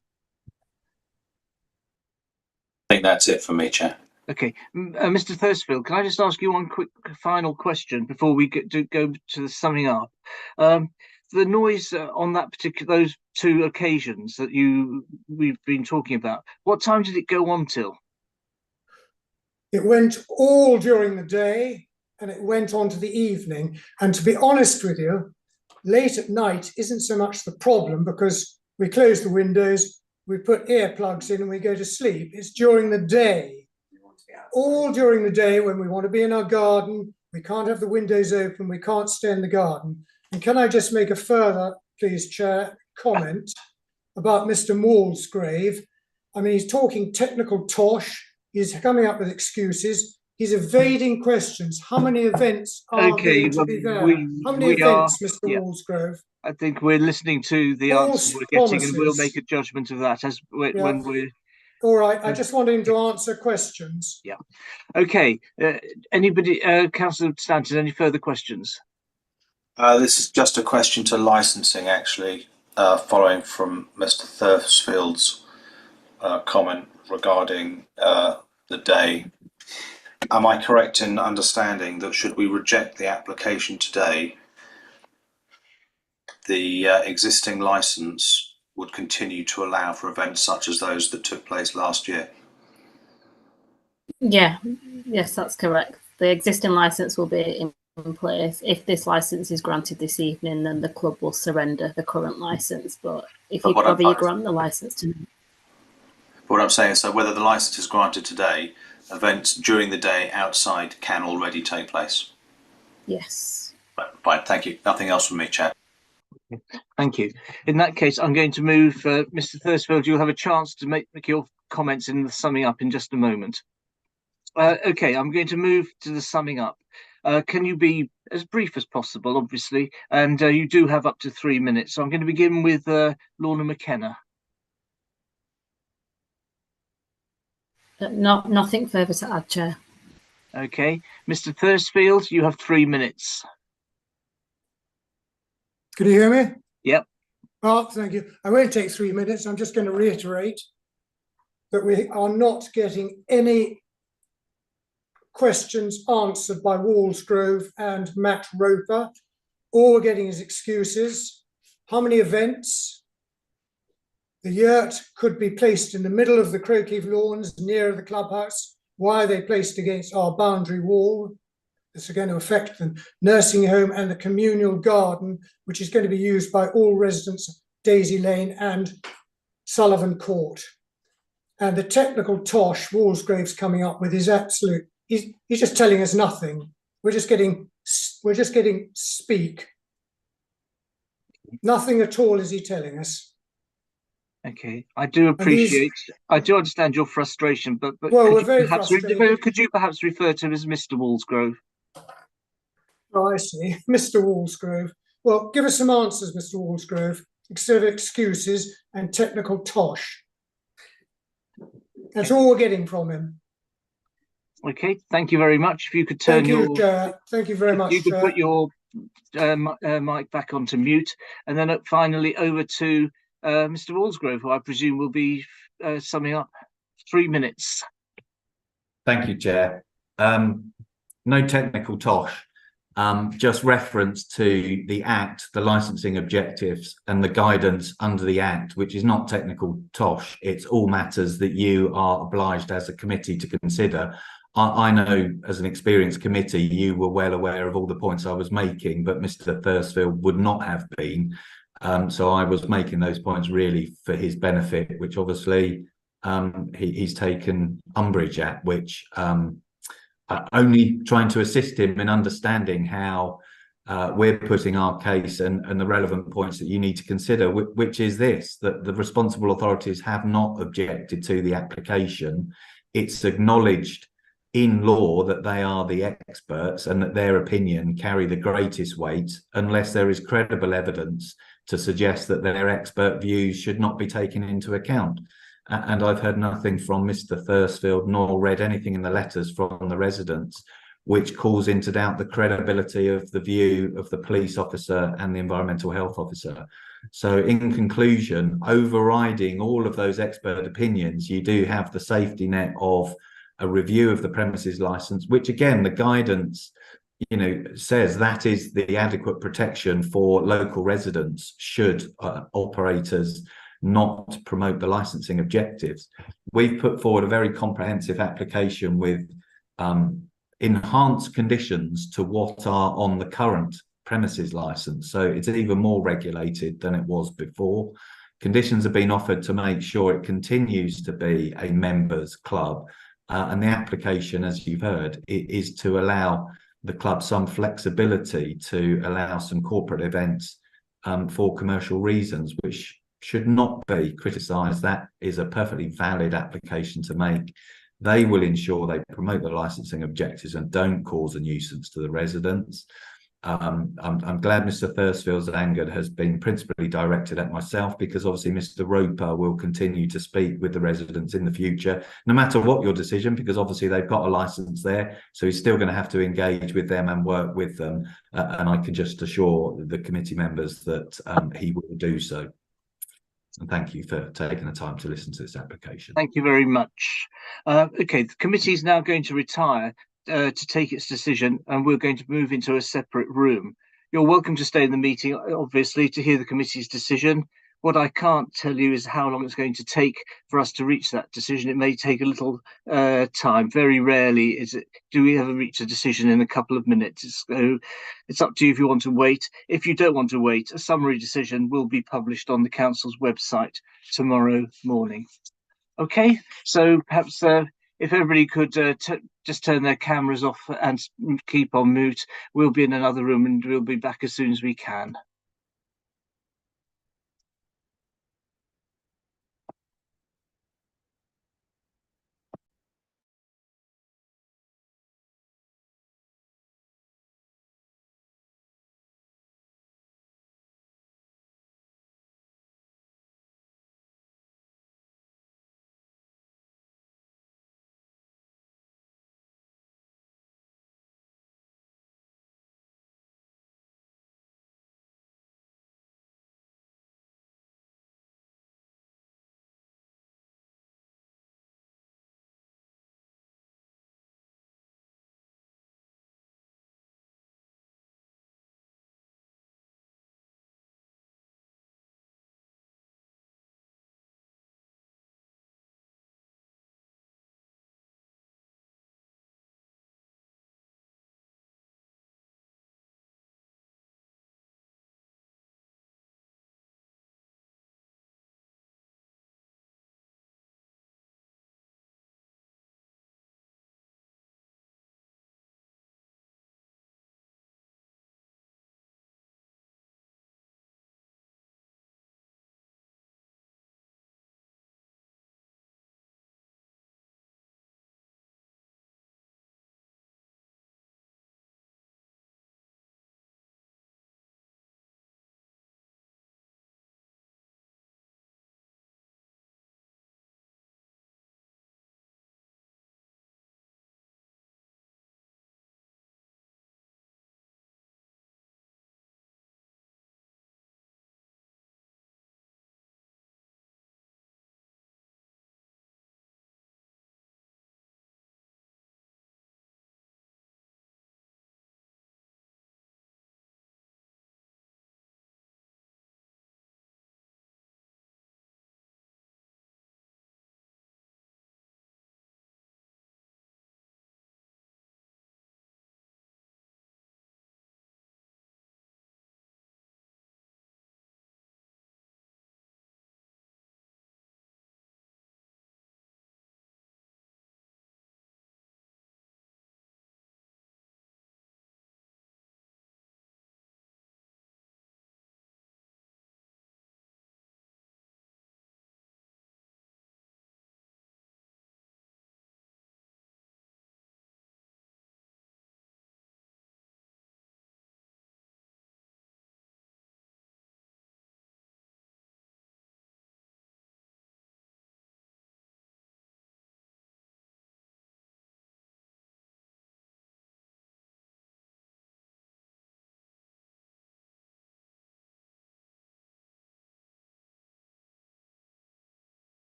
I think that's it for me, Chair. Okay, Mr. Thursfield, can I just ask you one quick final question before we go to the summing up? The noise on those two occasions that we've been talking about, what time did it go on till? It went all during the day and it went on to the evening. And to be honest with you, late at night isn't so much the problem, because we close the windows, we put earplugs in and we go to sleep. It's during the day. All during the day when we want to be in our garden, we can't have the windows open, we can't stay in the garden. And can I just make a further, please, Chair, comment about Mr. Walsgrave? I mean, he's talking technical tosh, he's coming up with excuses, he's evading questions. How many events are going to be there? How many events, Mr. Walsgrave? I think we're listening to the answer we're getting, and we'll make a judgment of that as when we're All right, I just wanted him to answer questions. Yeah. Okay. Anybody, Councillor Stanton, any further questions? This is just a question to licensing, actually, following from Mr. Thursfield's comment regarding the day. Am I correct in understanding that should we reject the application today, the existing licence would continue to allow for events such as those that took place last year? Yeah, yes, that's correct. The existing licence will be in place. If this licence is granted this evening, then the club will surrender the current licence. But if you grant the licence to... What I'm saying is, so whether the licence is granted today, events during the day outside can already take place? Yes. Fine, thank you. Nothing else from me, Chair. Thank you. In that case, I'm going to move, Mr. Thursfield, you'll have a chance to make your comments in the summing up in just a moment. Okay, I'm going to move to the summing up. Can you be as brief as possible, obviously, and you do have up to 3 minutes. So I'm going to begin with Lorna McKenna. Nothing further to add, Chair. Okay, Mr. Thursfield, you have 3 minutes. Can you hear me? Yep. Oh, thank you. I won't take 3 minutes. I'm just going to reiterate that we are not getting any questions answered by Walsgrove and Matt Roper. All we're getting is excuses. How many events? The yurt could be placed in the middle of the Crowcliffe lawns near the clubhouse. Why are they placed against our boundary wall? This is going to affect the nursing home and the communal garden, which is going to be used by all residents of Daisy Lane and Sullivan Court. And the technical tosh Walsgrove's coming up with is absolute. He's just telling us nothing. We're just getting speak. Nothing at all is he telling us. Okay, I do appreciate, I do understand your frustration, but well, we're very frustrated. Could you perhaps refer to him as Mr. Walsgrove? Oh, I see, Mr. Walsgrove. Well, give us some answers, Mr. Walsgrove, instead of excuses and technical tosh. That's all we're getting from him. Okay, thank you very much. If you could turn thank you very much. You could put your mic back onto mute, and then finally over to Mr. Walsgrove, who I presume will be summing up 3 minutes. Thank you, Chair. No technical tosh, just reference to the Act, the licensing objectives and the guidance under the Act, which is not technical tosh. It's all matters that you are obliged as a committee to consider. I know as an experienced committee, you were well aware of all the points I was making, but Mr. Thursfield would not have been. So I was making those points really for his benefit, which obviously he's taken umbrage at, which only trying to assist him in understanding how we're putting our case and the relevant points that you need to consider, which is this, that the responsible authorities have not objected to the application. It's acknowledged in law that they are the experts and that their opinion carry the greatest weight unless there is credible evidence to suggest that their expert views should not be taken into account. And I've heard nothing from Mr. Thursfield nor read anything in the letters from the residents which calls into doubt the credibility of the view of the police officer and the environmental health officer. So in conclusion, overriding all of those expert opinions, you do have the safety net of a review of the premises license, which again, the guidance, you know, says that is the adequate protection for local residents should operators not promote the licensing objectives. We've put forward a very comprehensive application with enhanced conditions to what are on the current premises license. So it's even more regulated than it was before. Conditions have been offered to make sure it continues to be a members club. And the application, as you've heard, is to allow the club some flexibility to allow some corporate events for commercial reasons, which should not be criticised. That is a perfectly valid application to make. They will ensure they promote the licensing objectives and don't cause a nuisance to the residents. I'm glad Mr. Thursfield's anger has been principally directed at myself, because obviously Mr. Roper will continue to speak with the residents in the future, no matter what your decision, because obviously they've got a licence there, so he's still going to have to engage with them and work with them. And I can just assure the committee members that he will do so. And thank you for taking the time to listen to this application. Thank you very much. Okay, the committee is now going to retire to take its decision, and we're going to move into a separate room. You're welcome to stay in the meeting, obviously, to hear the committee's decision. What I can't tell you is how long it's going to take for us to reach that decision. It may take a little time. Very rarely do we ever reach a decision in a couple of minutes. So it's up to you if you want to wait. If you don't want to wait, a summary decision will be published on the council's website tomorrow morning. Okay, so perhaps if everybody could just turn their cameras off and keep on mute, we'll be in another room and we'll be back as soon as we can.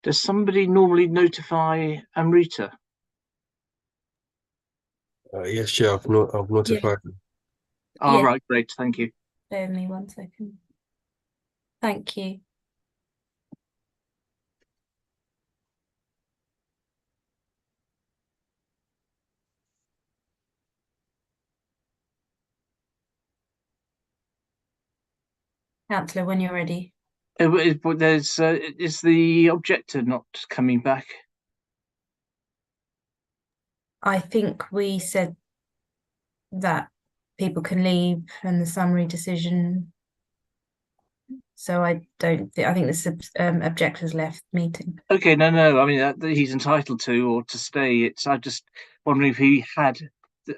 Does somebody normally notify Amrita? Yes, Chair, I've notified them. All Yeah. right, great, thank you. Bear with me 1 second. Thank you. Councillor, when you're ready. There's is the objector not coming back? I think we said that people can leave and the summary decision. So I don't think, I think the objectors left meeting. Okay, no. I mean, he's entitled to or to stay. I'm just wondering if he had.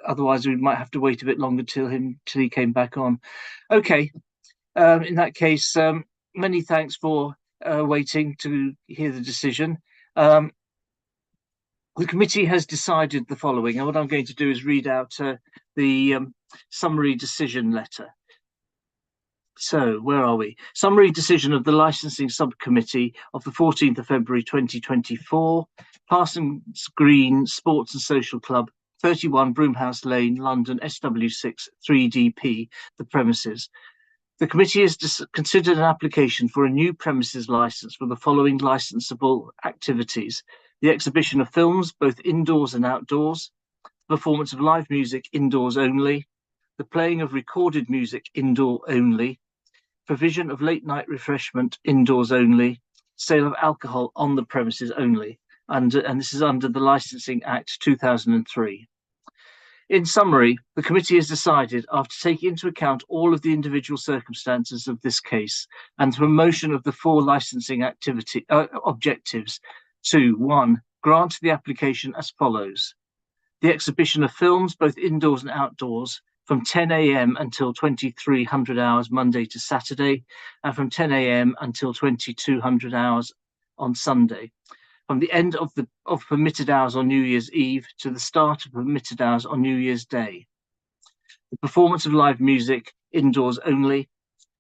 Otherwise, we might have to wait a bit longer till he came back on. Okay. In that case, many thanks for waiting to hear the decision. The committee has decided the following, and what I'm going to do is read out the summary decision letter. So, where are we? Summary decision of the Licensing Subcommittee of the 14th of February 2024, Parsons Green Sports and Social Club, 31 Broomhouse Lane, London, SW6 3DP, the premises. The committee has considered an application for a new premises licence for the following licensable activities: the exhibition of films, both indoors and outdoors, the performance of live music indoors only, the playing of recorded music indoor only, provision of late night refreshment indoors only, sale of alcohol on the premises only, and this is under the Licensing Act 2003. In summary, the committee has decided, after taking into account all of the individual circumstances of this case and the promotion of the 4 licensing activity objectives, to 1, grant the application as follows: the exhibition of films, both indoors and outdoors, from 10 a.m. until 2300 hours Monday to Saturday, and from 10 a.m. until 2200 hours on Sunday, from the end of permitted hours on New Year's Eve to the start of permitted hours on New Year's Day. The performance of live music indoors only,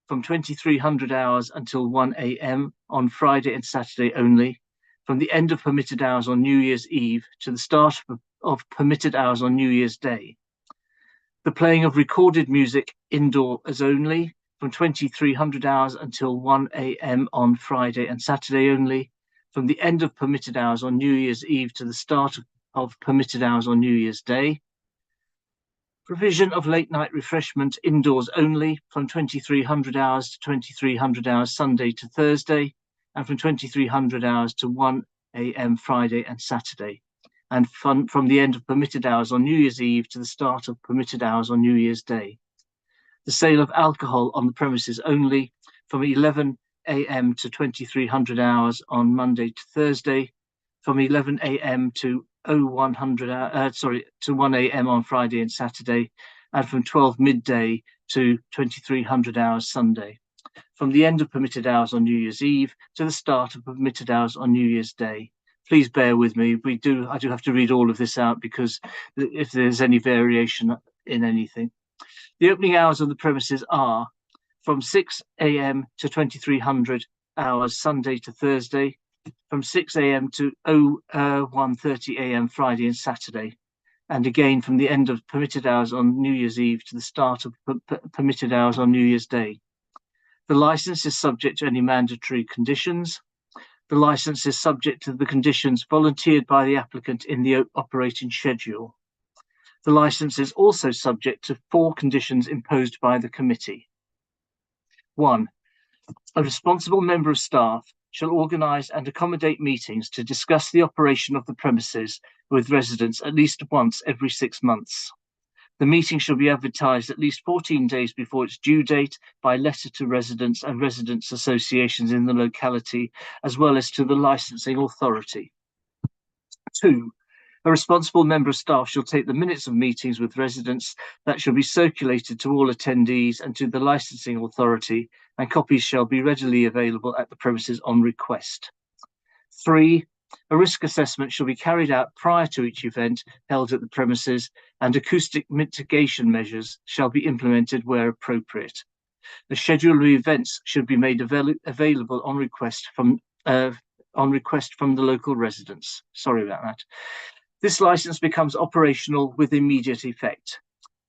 from 2300 hours until 1 a.m. on Friday and Saturday only, from the end of permitted hours on New Year's Eve to the start of permitted hours on New Year's Day. The playing of recorded music indoors only, from 2300 hours until 1 a.m. on Friday and Saturday only, from the end of permitted hours on New Year's Eve to the start of permitted hours on New Year's Day. Provision of late night refreshment indoors only, from 2300 hours to 2300 hours Sunday to Thursday, and from 2300 hours to 1 a.m. Friday and Saturday, and from the end of permitted hours on New Year's Eve to the start of permitted hours on New Year's Day. The sale of alcohol on the premises only, from 11 a.m. to 2300 hours on Monday to Thursday, from 11 a.m. to 1 a.m. on Friday and Saturday, and from 12 midday to 2300 hours Sunday, from the end of permitted hours on New Year's Eve to the start of permitted hours on New Year's Day. Please bear with me. I do have to read all of this out because if there's any variation in anything. The opening hours of the premises are from 6 a.m. to 2300 hours Sunday to Thursday, from 6 a.m. to 1:30 a.m. Friday and Saturday, and again from the end of permitted hours on New Year's Eve to the start of permitted hours on New Year's Day. The license is subject to any mandatory conditions. The license is subject to the conditions volunteered by the applicant in the operating schedule. The license is also subject to 4 conditions imposed by the committee. 1. A responsible member of staff shall organise and accommodate meetings to discuss the operation of the premises with residents at least once every 6 months. The meeting shall be advertised at least 14 days before its due date by letter to residents and residents' associations in the locality, as well as to the licensing authority. 2. A responsible member of staff shall take the minutes of meetings with residents that shall be circulated to all attendees and to the licensing authority, and copies shall be readily available at the premises on request. 3. A risk assessment shall be carried out prior to each event held at the premises, and acoustic mitigation measures shall be implemented where appropriate. The schedule of events should be made available on request from on request from the local residents. Sorry about that. This license becomes operational with immediate effect.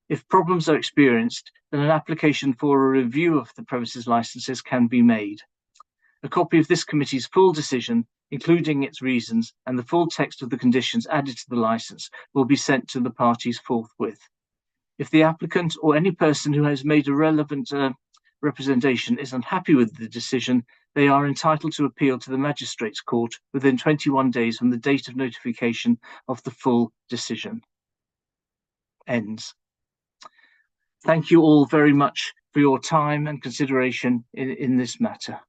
If problems are experienced, then an application for a review of the premises licenses can be made. A copy of this committee's full decision, including its reasons and the full text of the conditions added to the license, will be sent to the parties forthwith. If the applicant or any person who has made a relevant representation is unhappy with the decision, they are entitled to appeal to the Magistrates' Court within 21 days from the date of notification of the full decision. Ends. Thank you all very much for your time and consideration in this matter.